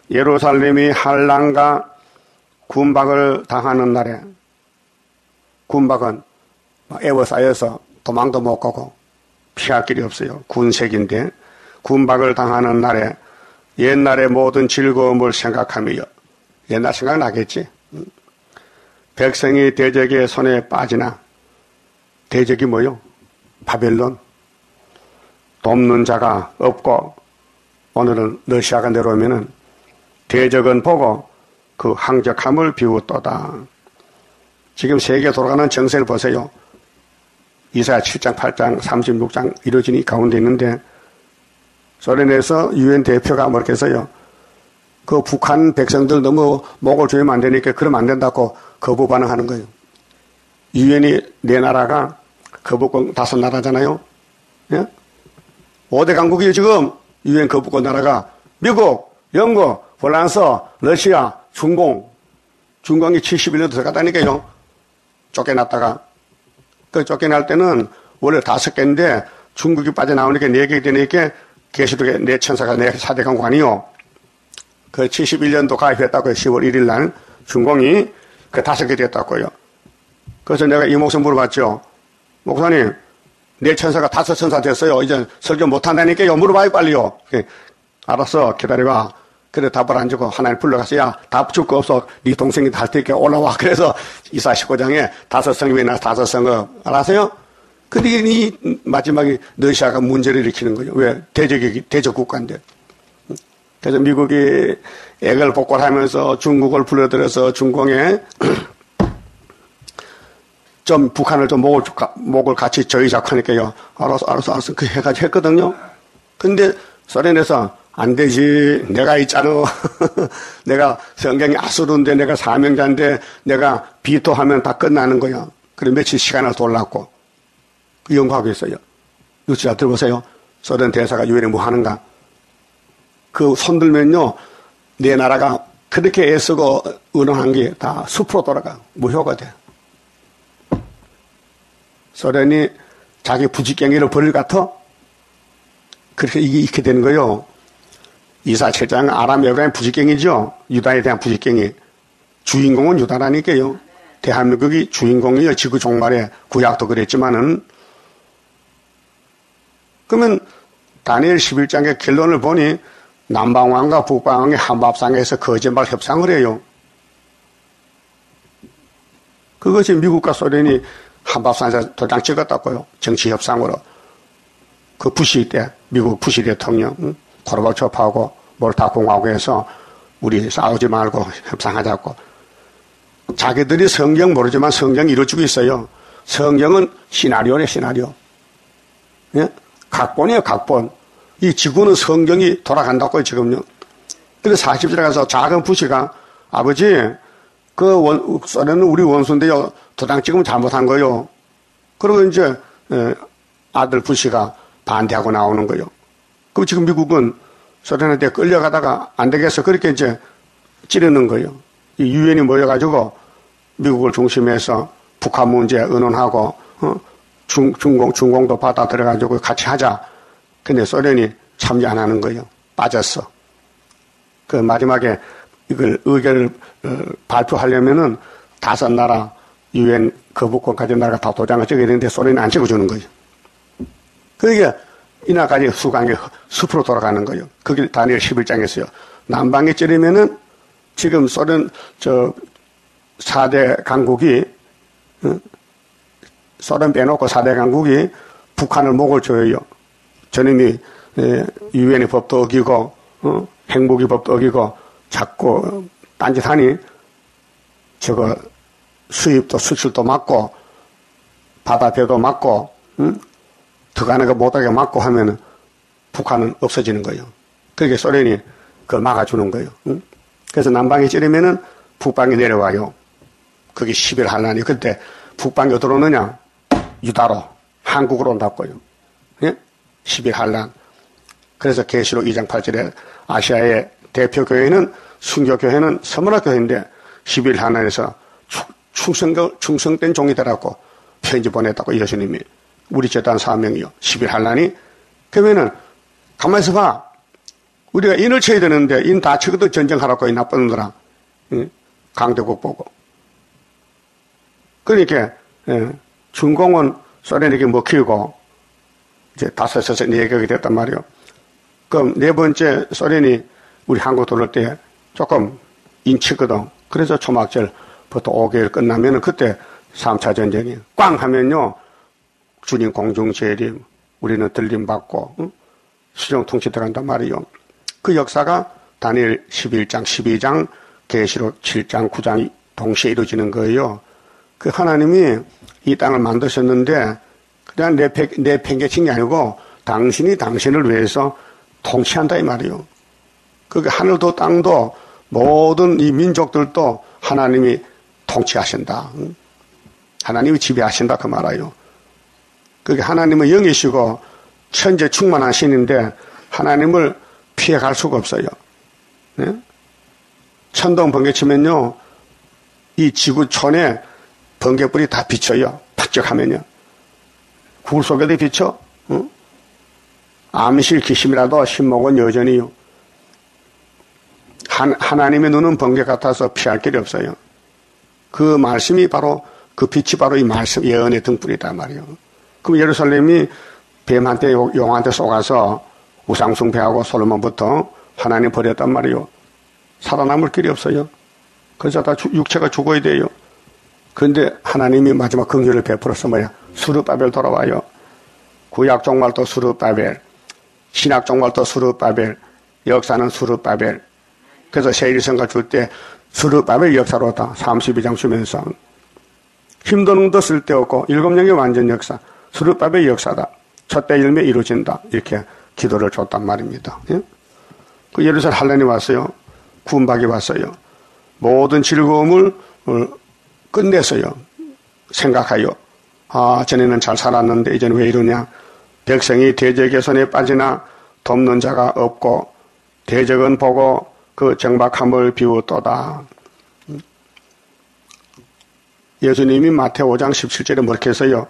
예루살렘이 한란과 군박을 당하는 날에, 군박은 에워싸여서 도망도 못 가고 피할 길이 없어요. 군색인데, 군박을 당하는 날에 옛날의 모든 즐거움을 생각하며, 옛날 생각나겠지? 백성이 대적의 손에 빠지나, 대적이 뭐요? 바벨론. 돕는 자가 없고, 오늘은 러시아가 내려오면은 대적은 보고 그 항적함을 비웃도다. 지금 세계 돌아가는 정세를 보세요. 이사야 7장, 8장, 36장 이루어지니 가운데 있는데, 소련에서 유엔 대표가 뭐렇게 해서요. 그 북한 백성들 너무 목을 조이면 안 되니까 그러면 안 된다고 거부 반응하는 거예요. 유엔이 네 나라가 거부권 5나라잖아요. 예? 5대 강국이에요, 지금. 유엔 거부권 나라가. 미국, 영국, 프랑스, 러시아, 중공. 중공이 71년 들어갔다니까요. 쫓겨났다가. 그 쫓겨날 때는 원래 5개인데 중국이 빠져나오니까 4개 되니까 계시록에 4천사가 4대 강국 아니요. 그 71년도 가입했다고요. 10월 1일 날 중공이 그 5개 됐다고요. 그래서 내가 이 목사 물어봤죠. 목사님, 4천사가 5천사 됐어요. 이제 설교 못한다니까요. 물어봐요, 빨리요. 알았어, 기다려봐. 그래 답을 안 주고 하나님 불러가서 야, 답 줄 거 없어. 네 동생이 할 테니까 올라와. 그래서 이사 19장에 5성읍이 나서 5성읍. 알았어요? 근데 이 마지막에 러시아가 문제를 일으키는 거죠. 왜? 대적 국가인데. 그래서 미국이 액을 복골하면서 중국을 불러들여서 중공에 좀 북한을 좀 목을 같이 저희 잡고 하니까요. 알았어. 그 해가지고 했거든요. 근데 소련에서 안 되지. 내가 있잖아. 내가 성경이 아수르인데 내가 사명자인데 내가 비토하면 다 끝나는 거야. 그래 며칠 시간을 돌랐고 그 연구하고 있어요. 유치자 들어보세요. 소련 대사가 유엔에 뭐 하는가. 그 손들면요. 네 나라가 그렇게 애쓰고 의논한 게 다 숲으로 돌아가. 무효가 돼. 소련이 자기 부지깽이를 버릴 것 같아? 그렇게 이게 되는 거예요. 이사 7장 아람 여가의 부지깽이죠. 유다에 대한 부지깽이. 주인공은 유다라니까요. 대한민국이 주인공이에요. 지구 종말에 구약도 그랬지만은. 그러면 다니엘 11장의 결론을 보니 남방왕과 북방왕이 한밥상에서 거짓말 협상을 해요. 그것이 미국과 소련이 한밥상에서 도장 찍었다고요. 정치 협상으로. 그 부시 때 미국 부시 대통령 고르바초프하고 몰타 공화국에서 우리 싸우지 말고 협상하자고. 자기들이 성경 모르지만 성경이 이루어지고 있어요. 성경은 시나리오네, 시나리오. 예? 각본이에요, 각본. 이 지구는 성경이 돌아간다고요, 지금요. 그래서 40절에 가서 작은 부시가 아버지, 소련은 우리 원수인데요. 도장 찍으면 잘못한 거요. 그리고 이제 아들 부시가 반대하고 나오는 거요. 그럼 지금 미국은 소련한테 끌려가다가 안 되겠어. 그렇게 이제 찌르는 거예요. 이 유엔이 모여가지고 미국을 중심해서 북한 문제 의논하고, 중공도 받아들여가지고 같이 하자. 근데 소련이 참여 안 하는 거예요. 빠졌어. 그 마지막에 이걸 의견을 발표하려면은 5나라 유엔 거부권 가진 나라가 다 도장을 찍어야 되는데 소련이 안 찍어주는 거예요. 그러니까 이날까지 수강이 숲으로 돌아가는 거예요. 그게 다니엘 11장에서요. 남방에 찌르면은 지금 소련 4대 강국이 소련 빼놓고 4대 강국이 북한을 목을 조여요. 저놈이 유엔의 법도 어기고 핵무기 법도 어기고 자꾸 딴짓하니 저거 수입도 수출도 막고 바다배도 막고 들어가는 거 못하게 막고 하면은 북한은 없어지는 거예요. 그렇게 소련이 그걸 막아주는 거예요. 그래서 남방에 찌르면은 북방에 내려와요. 그게 10일 한란이. 그때 북방에 들어오느냐? 유다로 한국으로 온다고요. 예? 10일 한란. 그래서 계시록 2장 8절에 아시아의 대표 교회는 순교교회는 서머나 교회인데 10일 한란에서 충성된 종이 되라고 편지 보냈다고 예수님이. 우리 재단 사명이요. 10일 할라니? 그러면은, 가만히 있어 봐. 우리가 인을 쳐야 되는데, 인 다 치고도 전쟁하라고, 이 나쁜 놈들아. 강대국 보고. 그러니까, 중공은 소련에게 먹히고, 이제 5에서 4개가 됐단 말이요. 그럼 4번째 소련이 우리 한국 들어올 때 조금 인치거든. 그래서 초막절부터 5개월 끝나면은 그때 3차 전쟁이 꽝 하면요. 주님 공중재림, 우리는 들림받고, 수령 통치 들어간단 말이요. 그 역사가 다니엘 11장, 12장, 계시록 7장, 9장이 동시에 이루어지는 거예요. 그 하나님이 이 땅을 만드셨는데 그냥 내 팽개친 게 아니고 당신이 당신을 위해서 통치한다 이 말이요. 그 하늘도 땅도 모든 이 민족들도 하나님이 통치하신다. 하나님이 지배하신다 그 말이요. 그게 하나님은 영이시고 천재 충만한 신인데 하나님을 피해갈 수가 없어요. 네? 천둥 번개 치면요. 이 지구촌에 번개불이 다 비쳐요. 반짝하면요. 굴 속에도 비쳐. 응? 암실 기심이라도 신목은 여전히요. 하나님의 눈은 번개 같아서 피할 길이 없어요. 그 말씀이 바로 그 빛이 바로 이 말씀 예언의 등불이다 말이요. 그럼 예루살렘이 뱀한테 용한테 속아서 우상숭배하고 솔로몬부터 하나님 버렸단 말이요. 살아남을 길이 없어요. 그래서 다 육체가 죽어야 돼요. 그런데 하나님이 마지막 긍휼을 베풀어서 뭐야? 수르바벨 돌아와요. 구약 종말도 수르바벨, 신약 종말도 수르바벨, 역사는 수르바벨. 그래서 세일성가 줄 때 수르바벨 역사로다 32장 주면서 힘도 능도 쓸데없고 7년의 완전 역사, 수르바벨 역사다. 첫대 열매 이루어진다. 이렇게 기도를 줬단 말입니다. 예? 그 예루살렘 할례이 왔어요. 구원박이 왔어요. 모든 즐거움을 끝냈어요. 생각하여 전에는 잘 살았는데 이제는 왜 이러냐. 백성이 대적의 손에 빠지나 돕는 자가 없고 대적은 보고 그 정박함을 비웃도다. 예수님이 마태오 5장 17절에 뭐렇게 했어요?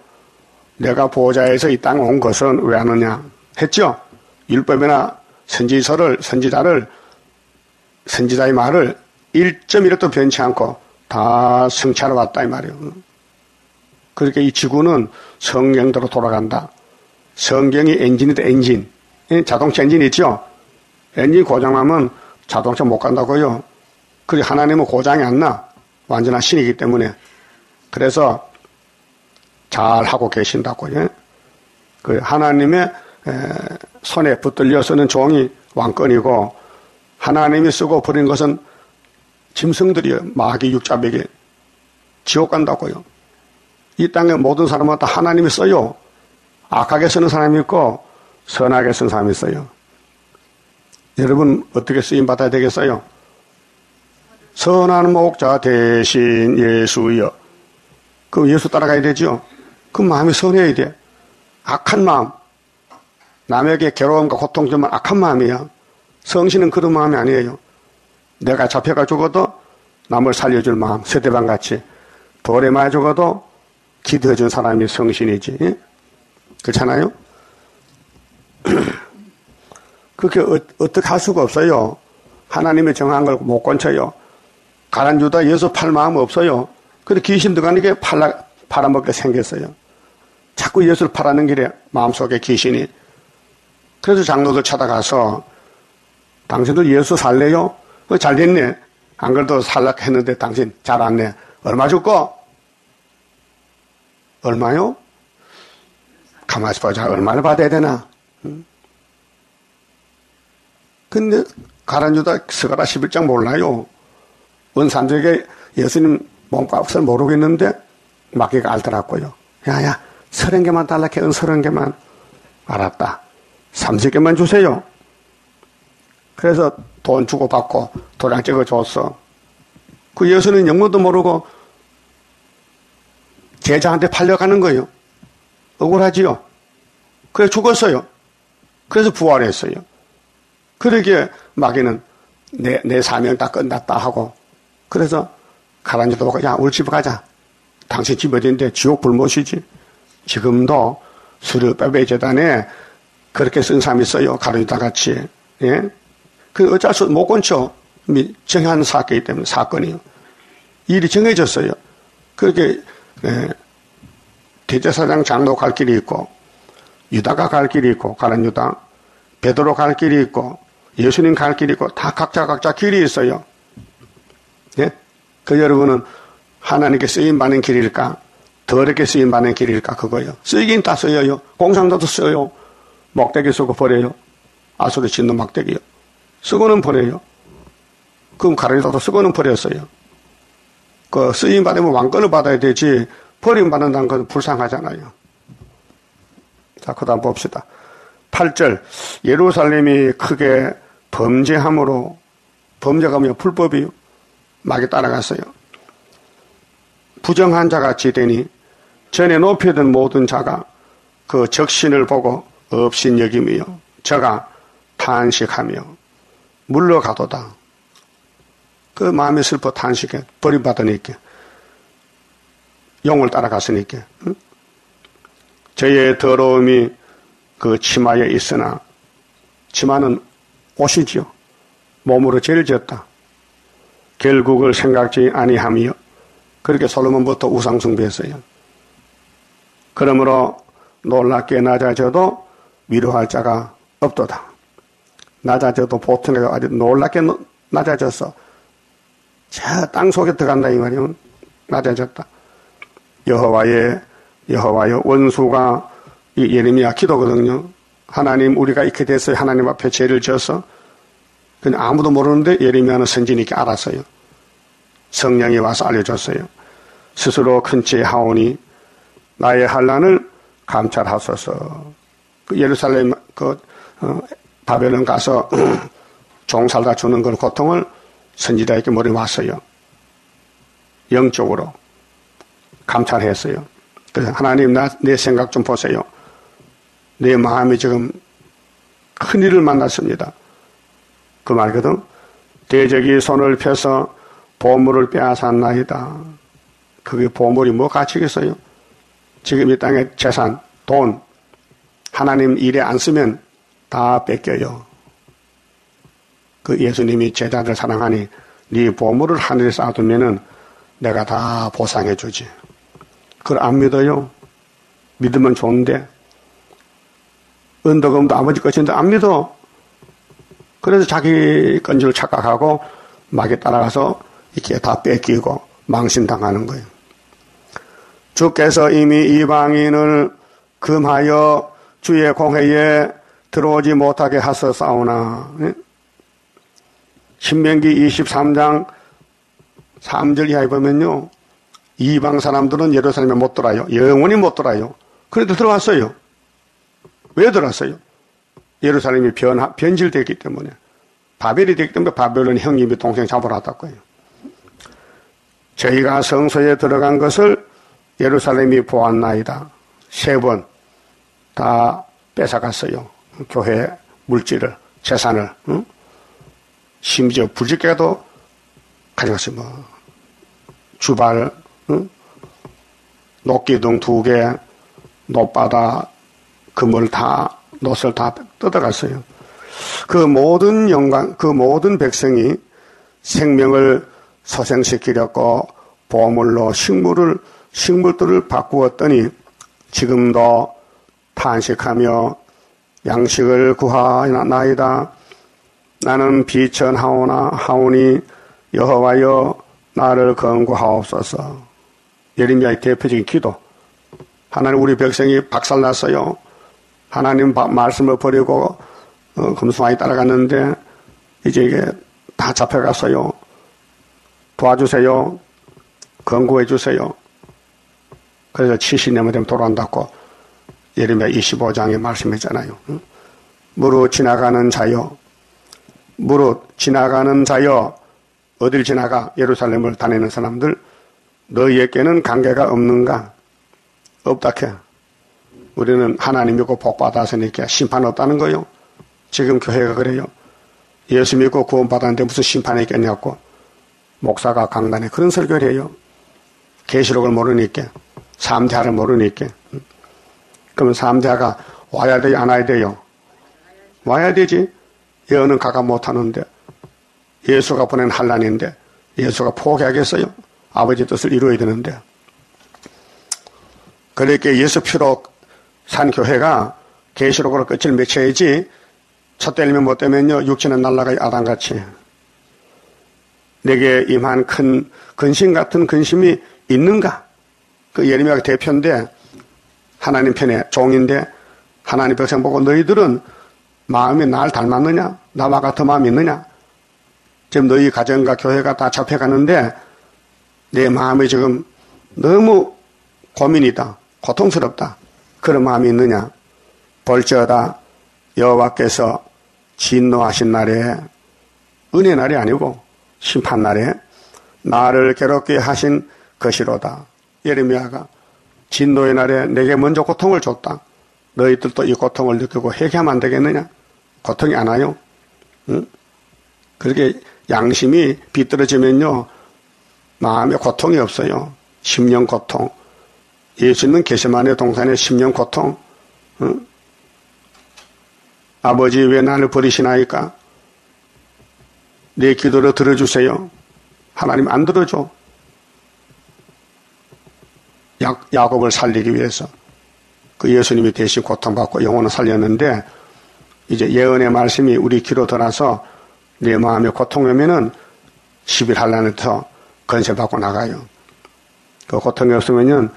내가 보호자에서 이 땅에 온 것은 왜 하느냐 했죠? 율법이나 선지자의 말을 1.1도 변치 않고 다 성취하러 왔다 이 말이에요. 그렇게 이 지구는 성경대로 돌아간다. 성경이 엔진이다 엔진. 자동차 엔진 있죠? 엔진 고장나면 자동차 못 간다고요. 그리고 하나님은 고장이 안 나. 완전한 신이기 때문에. 그래서 잘 하고 계신다고요. 그 하나님의 손에 붙들려 쓰는 종이 왕권이고 하나님이 쓰고 버린 것은 짐승들이요. 마귀 육자백이 지옥 간다고요. 이 땅의 모든 사람은 다 하나님이 써요. 악하게 쓰는 사람이 있고 선하게 쓰는 사람이 있어요. 여러분 어떻게 쓰임 받아야 되겠어요? 선한 목자 대신 예수여. 그럼 예수 따라가야 되죠. 그 마음이 선해야 돼. 악한 마음. 남에게 괴로움과 고통 주면 악한 마음이야. 성신은 그런 마음이 아니에요. 내가 잡혀가 죽어도 남을 살려줄 마음. 세대방같이. 돌에 맞아 죽어도 기도해준 사람이 성신이지. 그렇잖아요? 그렇게 어떻게 할 수가 없어요. 하나님의 정한 걸 못 건쳐요. 가난주다 예수 팔 마음 없어요. 근데 귀신 들어가는 게 팔아먹게 생겼어요. 자꾸 예수를 팔아는 길에 마음속에 귀신이. 그래서 장로들 찾아가서 당신들 예수 살래요? 잘 됐네. 안 그래도 살라고 했는데 당신 잘 왔네. 얼마 줄까? 얼마요? 가만히 보자. 얼마나 받아야 되나? 근데 가란유다 스가랴 11장 몰라요. 은산적에 예수님 몸값을 모르겠는데 마귀가 알더라고요. 야야 30개만 달라게 30개만. 알았다. 30개만 주세요. 그래서 돈 주고 받고 도장 찍어 줬어. 그 예수는 영문도 모르고 제자한테 팔려가는 거예요. 억울하지요. 그래서 죽었어요. 그래서 부활했어요. 그러기에 마귀는 내 사명 다 끝났다 하고 그래서 가라앉아도 보고 야 우리 집에 가자. 당신 집 어딘데 지옥 불못이지. 지금도 수르베베 재단에 그렇게 쓴 사람이 있어요. 가르치다 같이. 예? 그 어쩔 수 못 건쳐. 정한 사건이기 때문에 사건이요. 일이 정해졌어요. 그렇게 대제사장 장로 갈 길이 있고 유다가 갈 길이 있고 가룟 유다, 베드로 갈 길이 있고 예수님 갈 길이 있고 다 각자 길이 있어요. 예? 그 여러분은 하나님께 쓰임 받는 길일까? 더럽게 쓰임 받는 길일까? 그거요. 쓰이긴 다 쓰여요. 공산도도 써요. 막대기 쓰고 버려요. 아수르 짓는 막대기요. 쓰고는 버려요. 그럼 가르치다도 쓰고는 버렸어요. 그 쓰임 받으면 왕권을 받아야 되지 버림 받는다는 건 불쌍하잖아요. 자, 그 다음 봅시다. 8절 예루살렘이 크게 범죄함으로 범죄가 뭐냐 불법이요. 막이 따라갔어요. 부정한 자같이 되니 전에 높이던 모든 자가 그 적신을 보고 업신 여김이요. 저가 탄식하며 물러가도다. 그 마음이 슬퍼 탄식해. 버림받으니까. 용을 따라갔으니까. 응? 저의 더러움이 그 치마에 있으나 치마는 옷이지요. 몸으로 죄를 지었다. 결국을 생각지 아니하며 그렇게 솔로몬부터 우상숭배했어요. 그러므로 놀랍게 낮아져도 위로할 자가 없도다. 낮아져도 보통 내가 아주 놀랍게 낮아졌어. 저 땅속에 들어간다 이 말이면 낮아졌다. 여호와여 원수가 이 예레미야 기도거든요. 하나님 우리가 이렇게 됐어요. 하나님 앞에 죄를 지어서. 그냥 아무도 모르는데 예레미야는 선지니까 알았어요. 성령이 와서 알려줬어요. 스스로 큰 죄 하오니 나의 환난을 감찰하소서. 그 예루살렘 바벨론 가서 종 살다 주는 그 고통을 선지자에게 머리 왔어요. 영적으로 감찰했어요. 그래서 하나님 내 생각 좀 보세요. 내 마음이 지금 큰일을 만났습니다. 그 말거든. 대적이 손을 펴서 보물을 빼앗았나이다. 그게 보물이 뭐 가치겠어요? 지금 이 땅의 재산, 돈, 하나님 일에 안 쓰면 다 뺏겨요. 그 예수님이 제자들 사랑하니 네 보물을 하늘에 쌓아두면은 내가 다 보상해 주지. 그걸 안 믿어요? 믿으면 좋은데 은덕음도 아버지 것인데 안 믿어. 그래서 자기 건 줄 착각하고 막에 따라가서 이렇게 다 뺏기고 망신당하는 거예요. 주께서 이미 이방인을 금하여 주의 공회에 들어오지 못하게 하셨사오나. 신명기 23장 3절 이하에 보면요. 이방 사람들은 예루살렘에 못 들어와요. 영원히 못 들어와요. 그래도 들어왔어요. 왜 들어왔어요? 예루살렘이 변질됐기 때문에. 바벨이 됐기 때문에 바벨론 형님이 동생 잡으러 왔다고요. 저희가 성소에 들어간 것을 예루살렘이 보았나이다. 3번 다 뺏어갔어요. 교회 물질을, 재산을. 응? 심지어 불집게도 가져갔어요. 뭐 주발, 응? 녹기둥 2개, 노바다, 그물 다, 놋을 다 뜯어갔어요. 그 모든 영광, 그 모든 백성이 생명을 소생시키려고 보물로 식물들을 바꾸었더니 지금도 탄식하며 양식을 구하나이다. 나는 비천하오니 여호와여 나를 건구하옵소서. 예레미야의 대표적인 기도. 하나님 우리 백성이 박살났어요. 하나님 말씀을 버리고 금수마에 따라갔는데 이제 이게 다 잡혀갔어요. 도와주세요. 건구해 주세요. 그래서 70년만 되면 돌아온다고 예레미야 25장에 말씀했잖아요. 무릇 지나가는 자여, 무릇 지나가는 자여, 어딜 지나가? 예루살렘을 다니는 사람들, 너희에게는 관계가 없는가? 없다 캐. 우리는 하나님 믿고 복 받았으니까 심판 없다는 거요. 지금 교회가 그래요. 예수 믿고 구원 받았는데 무슨 심판이 있겠냐고 목사가 강단에 그런 설교를 해요. 계시록을 모르니까, 3대하를 모르니까. 그러면 3대하가 와야 돼요, 안 와야 돼요? 와야 되지. 예언은 가가 못하는데, 예수가 보낸 환난인데 예수가 포기하겠어요? 아버지 뜻을 이루어야 되는데. 그렇게 예수 피로 산 교회가 계시록으로 끝을 맺혀야지, 첫 때리면 못 되면요, 육체는 날아가요, 아담같이. 내게 임한 큰 근심 같은 근심이 있는가? 그 예레미야가 대표인데, 하나님 편에 종인데, 하나님 백성 보고 너희들은 마음이 날 닮았느냐? 나와 같은 마음이 있느냐? 지금 너희 가정과 교회가 다 잡혀가는데 내 마음이 지금 너무 고민이다, 고통스럽다, 그런 마음이 있느냐? 볼지어다 여호와께서 진노하신 날에, 은혜 날이 아니고 심판 날에 나를 괴롭게 하신 것이로다. 예레미야가 진노의 날에 내게 먼저 고통을 줬다. 너희들도 이 고통을 느끼고 회개하면 안 되겠느냐? 고통이 안 와요? 응? 그렇게 양심이 비뚤어지면요, 마음에 고통이 없어요. 심령 고통. 예수님은 겟세마네 동산의 심령 고통. 응? 아버지 왜 나를 버리시나이까? 내 기도를 들어주세요. 하나님 안 들어줘. 야곱을 살리기 위해서 그 예수님이 대신 고통받고 영혼을 살렸는데, 이제 예언의 말씀이 우리 귀로 들어서 내 마음에 고통이 오면은 11한란부터 건세받고 나가요. 그 고통이 없으면은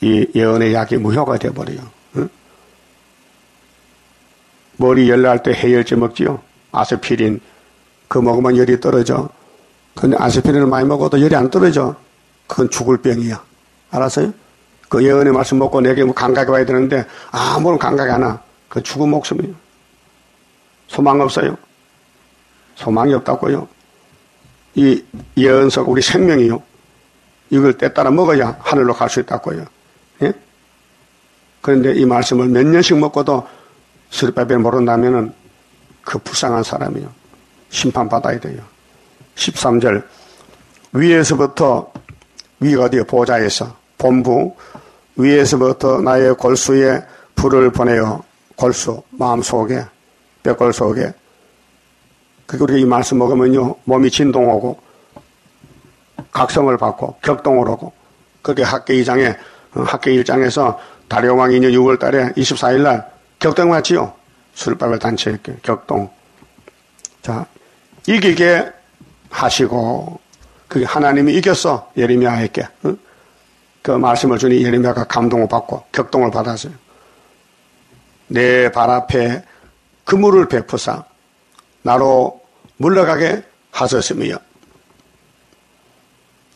이 예언의 약이 무효가 되어버려요. 응? 머리 열 날 때 해열제 먹지요. 아스피린. 그거 먹으면 열이 떨어져. 근데 아스피린을 많이 먹어도 열이 안 떨어져. 그건 죽을 병이야. 알았어요? 그 예언의 말씀 먹고 내게 뭐 감각이 와야 되는데 아무런 감각이 안 와. 그 죽은 목숨이에요. 소망 없어요. 소망이 없다고요. 이 예언석 우리 생명이요. 이걸 때따라 먹어야 하늘로 갈 수 있다고요. 예? 그런데 이 말씀을 몇 년씩 먹고도 스리바벨 모른다면은 그 불쌍한 사람이요. 심판받아야 돼요. 13절. 위에서부터, 위가 어디요? 보좌에서. 본부. 위에서부터 나의 골수에 불을 보내어. 골수. 마음속에. 뼈골 속에. 그리고 우리가 이 말씀 먹으면요, 몸이 진동하고, 각성을 받고, 격동을 하고, 그렇게 학계 1장에서 다리오왕 2년 6월 달에 24일 날 격동 맞지요? 술밥을 단체했게, 격동. 자, 이기게 하시고, 그게 하나님이 이겼어, 예레미야에게. 응? 그 말씀을 주니 예레미야가 감동을 받고, 격동을 받았어요. 내 발 앞에 그물을 베푸사 나로 물러가게 하셨으며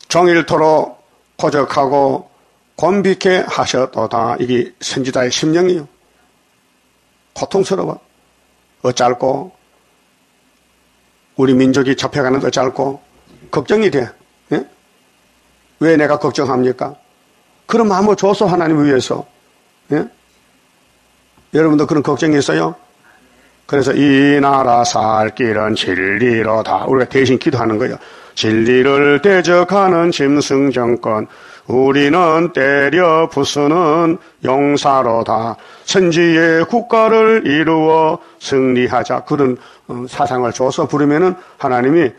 종일토록 고적하고 곤비케 하셨도다. 이게 선지자의 심령이요. 고통스러워. 어쩔고 우리 민족이 잡혀가는 어쩔고 걱정이 돼. 예? 왜 내가 걱정합니까? 그런 마음을 줘서 하나님을 위해서. 예? 여러분도 그런 걱정이 있어요? 그래서 이 나라 살 길은 진리로다. 우리가 대신 기도하는 거예요. 진리를 대적하는 짐승 정권, 우리는 때려 부수는 용사로다. 선지의 국가를 이루어 승리하자. 그런 사상을 줘서 부르면은 하나님이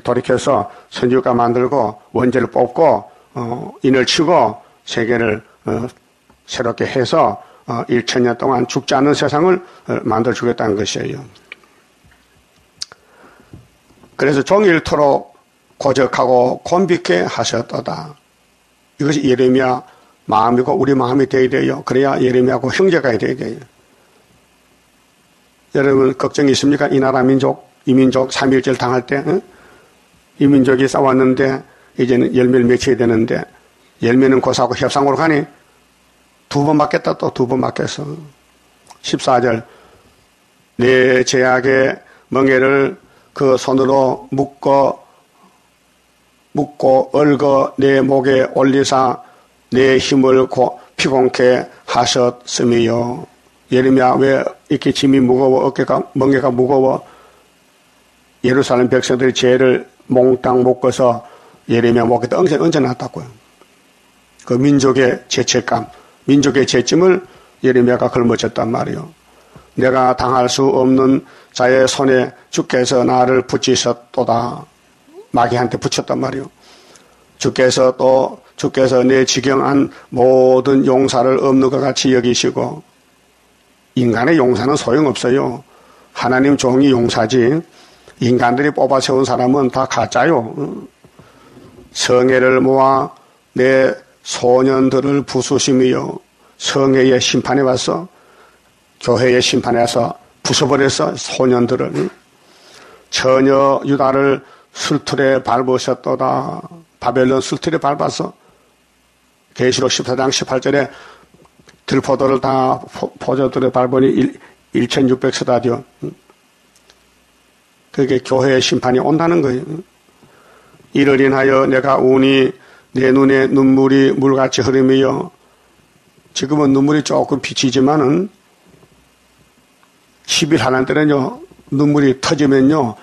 돌이켜서 선지국가 만들고 원죄를 뽑고 인을 치고 세계를 새롭게 해서 1000년 동안 죽지 않는 세상을 만들어주겠다는 것이에요. 그래서 종일토록 고적하고 곤비케 하셨도다. 이것이 예레미야 마음이고 우리 마음이 되어야 돼요. 그래야 예레미야하고 형제가 되어야 돼요. 여러분 걱정이 있습니까? 이 나라 민족, 이 민족 3.1절 당할 때 이 민족이 싸웠는데 이제는 열매를 맺혀야 되는데 열매는 고사하고 협상으로 가니 2번 맞겠다. 또 2번 맞겠어. 14절. 내 제약의 멍에를 그 손으로 묶고 얽어 내 목에 올리사 내 힘을 피곤케 하셨으며. 예레미야 왜 이렇게 짐이 무거워? 멍에가 무거워? 예루살렘 백성들이 죄를 몽땅 묶어서 예레미야 목에다 얹어놨다고요. 그 민족의 죄책감, 민족의 죄짐을 예레미야가 걸머졌단 말이요. 내가 당할 수 없는 자의 손에 주께서 나를 붙이셨도다. 마귀한테 붙였단 말이요. 주께서 내 지경한 모든 용사를 없는 것 같이 여기시고, 인간의 용사는 소용없어요. 하나님 종이 용사지, 인간들이 뽑아 세운 사람은 다 가짜요. 성회를 모아 내 소년들을 부수심이요. 성회의 심판에 와서, 교회의 심판에 와서 부숴버렸어, 소년들을. 처녀 유다를 술틀에 밟으셨도다. 바벨론 술틀에 밟아서 계시록 14장 18절에 들포도를 다 포도들에 밟으니 1600스다디온. 그게 교회의 심판이 온다는 거예요. 이를 인하여 내가 우니 내 눈에 눈물이 물같이 흐름이요. 지금은 눈물이 조금 비치지만은 10일 하는 때는요, 눈물이 터지면요,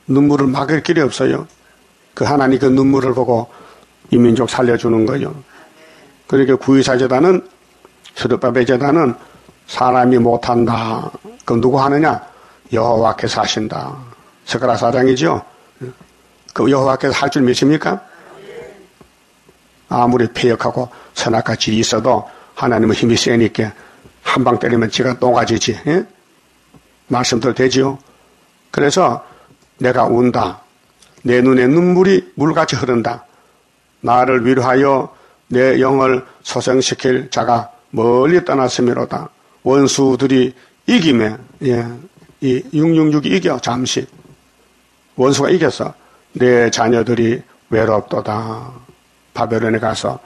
눈물을 막을 길이 없어요. 그 하나님 그 눈물을 보고 이 민족 살려주는 거예요. 그러니까 구의사제단은, 스룹바벨 제단은 사람이 못한다. 그럼 누구 하느냐? 여호와께서 하신다. 스가랴 4장이죠. 그 여호와께서 할 줄 믿습니까? 아무리 패역하고 선악과 질이 있어도 하나님은 힘이 세니까 한 방 때리면 지가 녹아지지. 예? 말씀들 되지요? 그래서 내가 운다. 내 눈에 눈물이 물같이 흐른다. 나를 위로하여 내 영을 소생시킬 자가 멀리 떠났음이로다. 원수들이 이기매, 예, 이 666이 이겨, 잠시. 원수가 이겼어. 내 자녀들이 외롭도다. 바벨론에 가서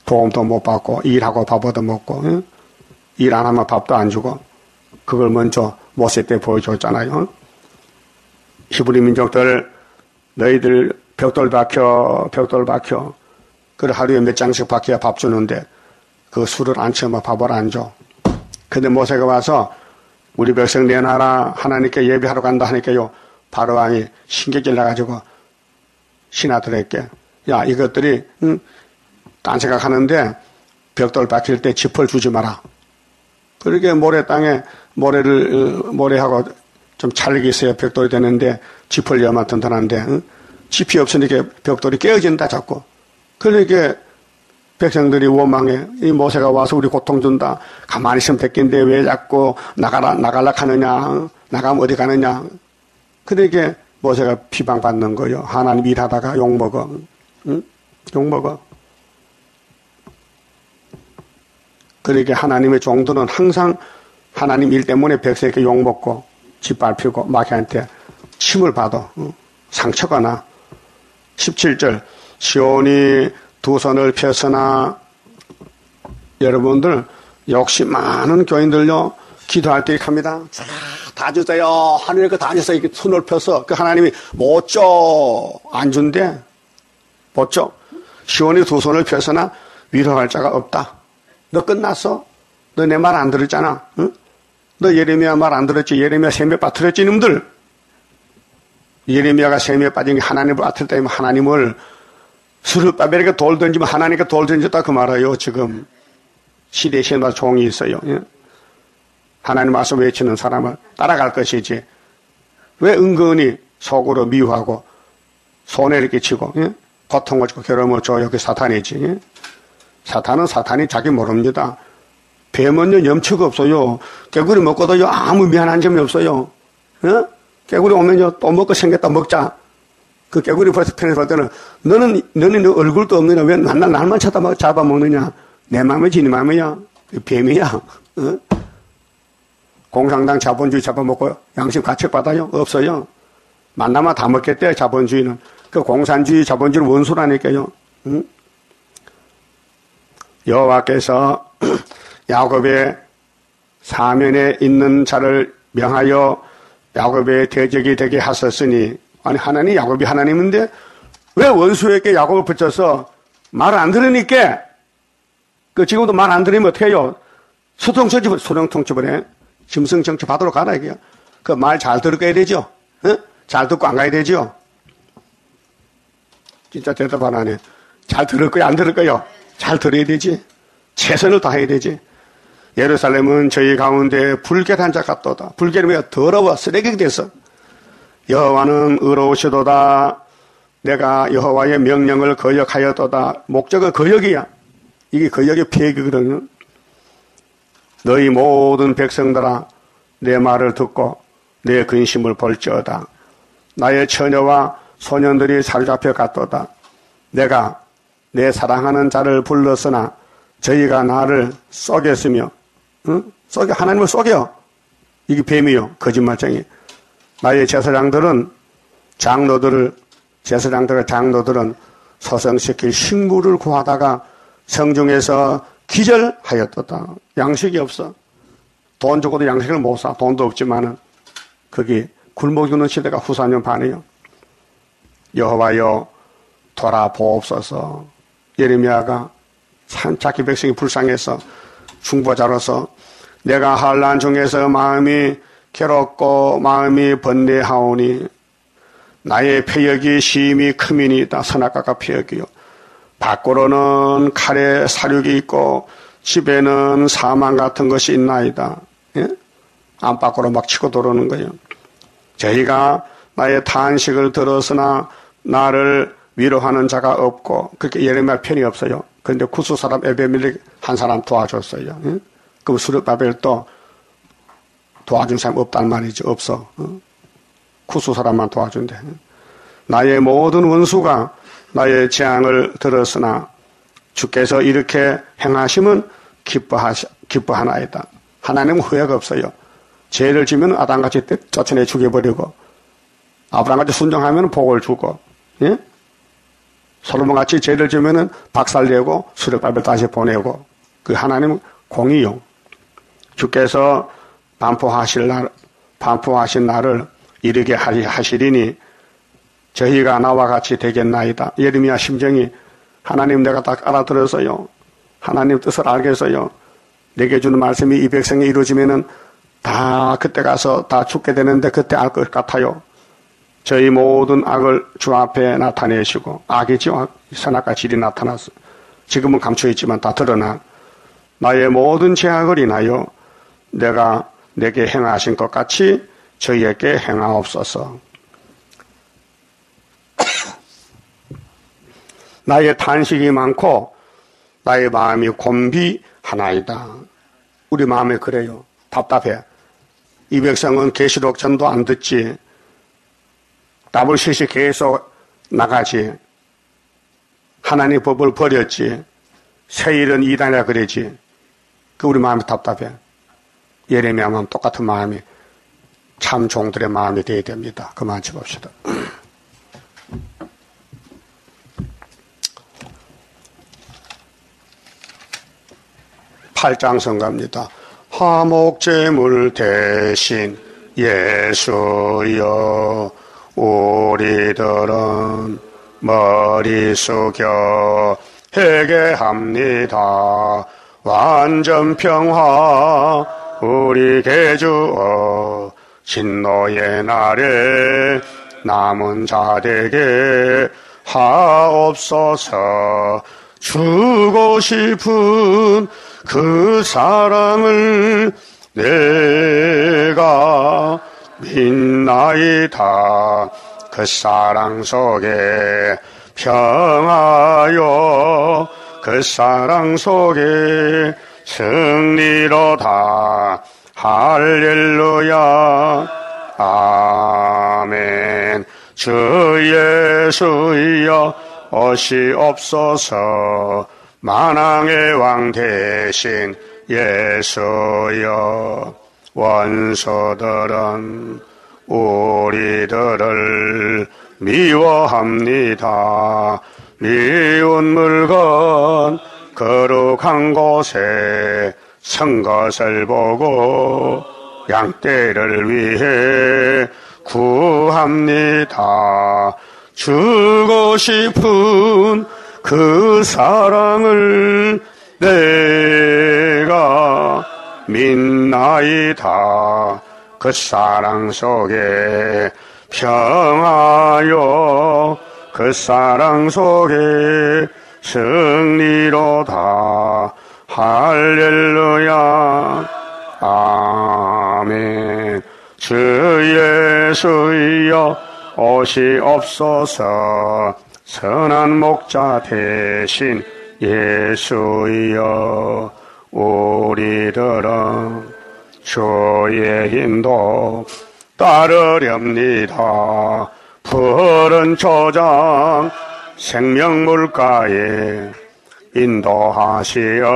도움도 못 받고, 일하고 밥도 먹고, 예? 일 안 하면 밥도 안 주고, 그걸 먼저 모세 때 보여줬잖아요. 히브리 민족들, 너희들 벽돌 박혀. 그래 하루에 몇 장씩 박혀야 밥 주는데 그 술을 안 채우면 밥을 안 줘. 근데 모세가 와서 우리 백성 내놔라. 하나님께 예배하러 간다 하니까요. 바로왕이 신경질 나가지고 신하들에게 야 이것들이 딴 생각하는데 벽돌 박힐 때 짚을 주지 마라. 그렇게 모래 땅에 모래하고 좀 찰리게 있어야 벽돌이 되는데 짚을 여만 튼튼한데 짚이 없으니까 벽돌이 깨어진다 자꾸. 그러니까 백성들이 원망해. 이 모세가 와서 우리 고통 준다. 가만히 있으면 됐긴데 왜 자꾸 나갈라 하느냐. 나가면 어디 가느냐. 그러니까 모세가 비방받는 거예요. 하나님 일하다가 욕먹어. 응? 욕먹어. 그러니까 하나님의 종들은 항상 하나님 일 때문에 백성에게 욕먹고 짓밟히고 마귀한테 침을 받아. 상처가 나. 17절 시온이 두 손을 펴서나 여러분들 역시 많은 교인들요 기도할 때 이렇게 합니다. 자, 다 주세요. 하늘에 그 다 주세요. 이렇게 손을 펴서 그 하나님이 못 줘. 안 준대. 못 줘. 시온이 두 손을 펴서나 위로할 자가 없다. 너 끝났어? 너 내 말 안 들었잖아. 응? 너 예레미야 말 안 들었지? 예레미야 셈에 빠뜨렸지 놈들? 예레미야가 셈에 빠진 게 하나님을 빠뜨렸다면 하나님을 스룹바벨에게 돌 던지면 하나님께 돌 던졌다 그 말이에요. 지금 시대에 시마다 종이 있어요. 예? 하나님 말씀 외치는 사람을 따라갈 것이지 왜 은근히 속으로 미워하고 손해를 끼치고 예? 고통을 주고 괴로움을 줘. 여기 사탄이지. 예? 사탄은 사탄이 자기 모릅니다. 뱀은요 염치가 없어요. 개구리 먹고도요 아무 미안한 점이 없어요. 예? 개구리 오면요 또 먹고 생겼다 먹자. 그 개구리 벌써 편에서 볼 때는 너는 너 얼굴도 없느냐 왜 날만 잡아먹느냐. 내 마음이지 네 마음이야. 뱀이야. 어? 공산당 자본주의 잡아먹고 양심 가책받아요? 없어요. 만나면 다 먹겠대 자본주의는. 그 공산주의 자본주의는 원수라니까요. 응? 여호와께서 야곱의 사면에 있는 자를 명하여 야곱의 대적이 되게 하셨으니 아니 하나님 야곱이 하나님인데 왜 원수에게 야곱을 붙여서 말 안 들으니까 그 지금도 말 안 들으면 어떻게 해요? 소령통첩을 해. 짐승정치 받으러 가라 이게요. 그 말 잘 들을 거야 되죠? 어? 잘 듣고 안 가야 되죠? 진짜 대답 안 하네. 잘 들을 거야 안 들을 거요? 잘 들어야 되지. 최선을 다해야 되지. 예루살렘은 저희 가운데 불결한 자가 떠다. 불결하면 더러워 쓰레기가 돼서 여호와는 의로우시도다. 내가 여호와의 명령을 거역하였도다. 목적은 거역이야. 이게 거역의 폐기거든요. 너희 모든 백성들아 내 말을 듣고 내 근심을 볼지어다. 나의 처녀와 소년들이 사로잡혀 갔도다. 내가 내 사랑하는 자를 불렀으나 저희가 나를 속였으며 하나님을 속여. 이게 뱀이요. 거짓말쟁이. 나의 제사장들은 장로들은 소생시킬 식물을 구하다가 성중에서 기절하였도다. 양식이 없어. 돈 주고도 양식을 못 사. 돈도 없지만은 거기 굶어 죽는 시대가 후사년 반이요. 여호와여 돌아보옵소서. 예레미야가 참 자기 백성이 불쌍해서 중보자로서 내가 환난 중에서 마음이 괴롭고 마음이 번뇌하오니 나의 폐역이 심히 크미니이다. 선악과가 폐역이요. 밖으로는 칼에 사륙이 있고 집에는 사망 같은 것이 있나이다. 예? 안팎으로 막 치고 들어오는 거예요. 저희가 나의 탄식을 들었으나 나를 위로하는 자가 없고 그렇게 예레미야 편이 없어요. 그런데 구스 사람 에베멜렉 한 사람 도와줬어요. 예? 그럼 스룹바벨도 도와준 사람 없단 말이죠. 없어. 구스 사람만 도와준대. 나의 모든 원수가 나의 재앙을 들었으나 주께서 이렇게 행하시면 기뻐하나이다. 하나님은 후회가 없어요. 죄를 지면 아담같이 쫓아내 죽여버리고 아브라함같이 순종하면 복을 주고 예? 솔로몬같이 죄를 지면은 박살내고 수렵밥을 다시 보내고 그 하나님 공의요. 주께서 반포하신 날을 이르게 하시리니 저희가 나와 같이 되겠나이다. 예레미야 심정이 하나님 내가 딱 알아들었어요. 하나님 뜻을 알겠어요. 내게 주는 말씀이 이 백성이 이루어지면은 다 그때 가서 다 죽게 되는데 그때 알 것 같아요. 저희 모든 악을 주 앞에 나타내시고 악이죠. 선악과 질이 나타났어. 지금은 감춰있지만 다 드러나 나의 모든 죄악을 인하여 내가 내게 행하신 것 같이 저희에게 행하옵소서. 나의 탄식이 많고 나의 마음이 곤비하나이다. 우리 마음에 그래요. 답답해. 이 백성은 계시록 전도 안 듣지. 더블셋이 계속 나가지. 하나님의 법을 버렸지. 세일은 이단이라 그러지. 그 우리 마음이 답답해. 예레미야만 똑같은 마음이 참 종들의 마음이 되어야 됩니다. 그만 쳐봅시다. 8장 성가입니다. 화목제물 대신 예수여 우리들은 머리 숙여 회개합니다. 완전 평화 우리에게 주어 진노의 날에 남은 자에게 하옵소서. 주고 싶은 그 사랑을 내가 믿나이다. 그 사랑 속에 평하여 그 사랑 속에 승리로다. 할렐루야 아멘. 주 예수여 오시옵소서. 만왕의 왕 대신 예수여 원수들은 우리들을 미워합니다. 미운 물건 거룩한 곳에 선 것을 보고 양떼를 위해 구합니다. 주고 싶은 그 사랑을 내가 믿나이다. 그 사랑 속에 평하여 그 사랑 속에 승리로다. 할렐루야. 아멘. 주 예수여 오시옵소서. 선한 목자 대신 예수여 우리들은 주의 인도 따르렵니다. 푸른 초장 생명물가에 인도하시어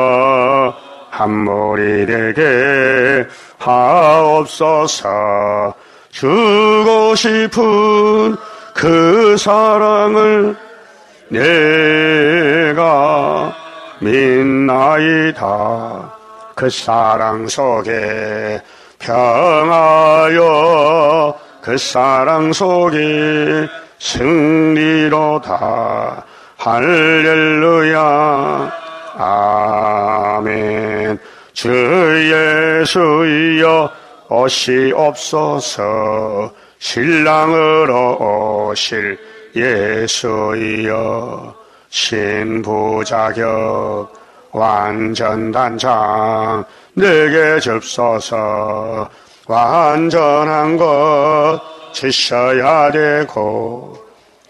한 무리 되게 하옵소서. 주고 싶은 그 사랑을 내가 믿나이다. 그 사랑 속에 평하여 그 사랑 속에 승리로다. 할렐루야. 아멘. 주 예수여 오시옵소서. 신랑으로 오실 예수여 신부자격 완전단장 내게 줍소서. 완전한 것 주셔야 되고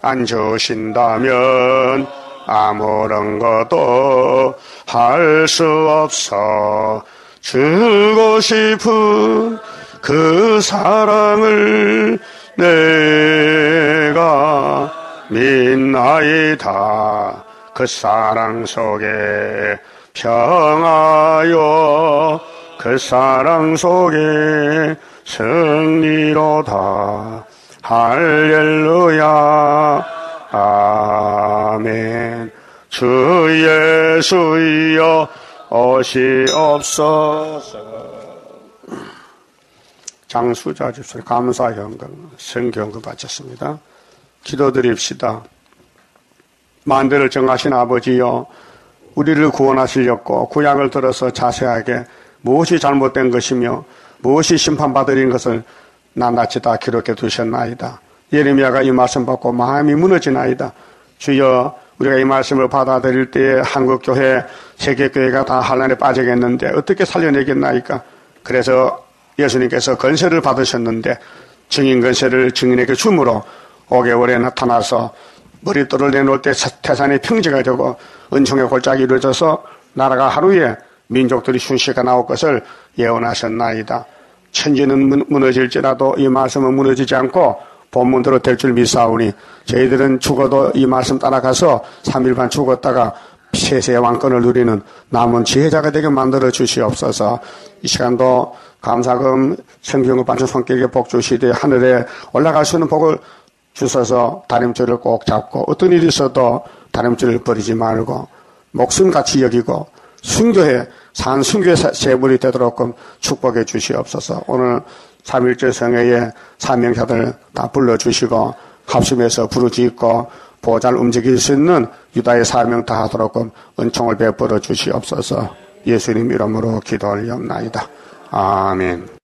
안 주신다면 아무런 것도 할 수 없어. 주고 싶은 그 사랑을 내가 믿나이다. 그 사랑 속에 평하여 그 사랑 속에 승리로다. 할렐루야. 아멘. 주 예수여 오시옵소서. 장수자 집사 감사현금 성경을 바쳤습니다. 기도드립시다. 만대를 정하신 아버지여, 우리를 구원하시려고 구약을 들어서 자세하게 무엇이 잘못된 것이며 무엇이 심판받으린 것을 낱낱이 다 기록해 두셨나이다. 예레미야가 이 말씀 받고 마음이 무너지나이다. 주여, 우리가 이 말씀을 받아들일 때에 한국교회, 세계교회가 다 환란에 빠지겠는데 어떻게 살려내겠나이까? 그래서 예수님께서 건세를 받으셨는데 증인 건세를 증인에게 줌으로 5개월에 나타나서 머릿돌을 내놓을 때 태산이 평지가 되고 은총의 골짜기 이루어져서 나라가 하루에 민족들이 순식가 나올 것을 예언하셨나이다. 천지는 무너질지라도 이 말씀은 무너지지 않고 본문대로 될 줄 믿사오니 저희들은 죽어도 이 말씀 따라가서 3일반 죽었다가 세세의 왕권을 누리는 남은 지혜자가 되게 만들어 주시옵소서. 이 시간도 감사금 성경을 받는 손길에 복 주시되 하늘에 올라갈 수 있는 복을 주셔서 다림줄을 꼭 잡고 어떤 일이 있어도 다림줄을 버리지 말고 목숨같이 여기고 순교해 산 순교의 제물이 되도록 축복해 주시옵소서. 오늘 3.1절 성회에 사명자들 다 불러주시고 합심해서 부르짖고 보호자를 움직일 수 있는 유다의 사명 다 하도록 은총을 베풀어 주시옵소서. 예수님 이름으로 기도하옵나이다. 아멘.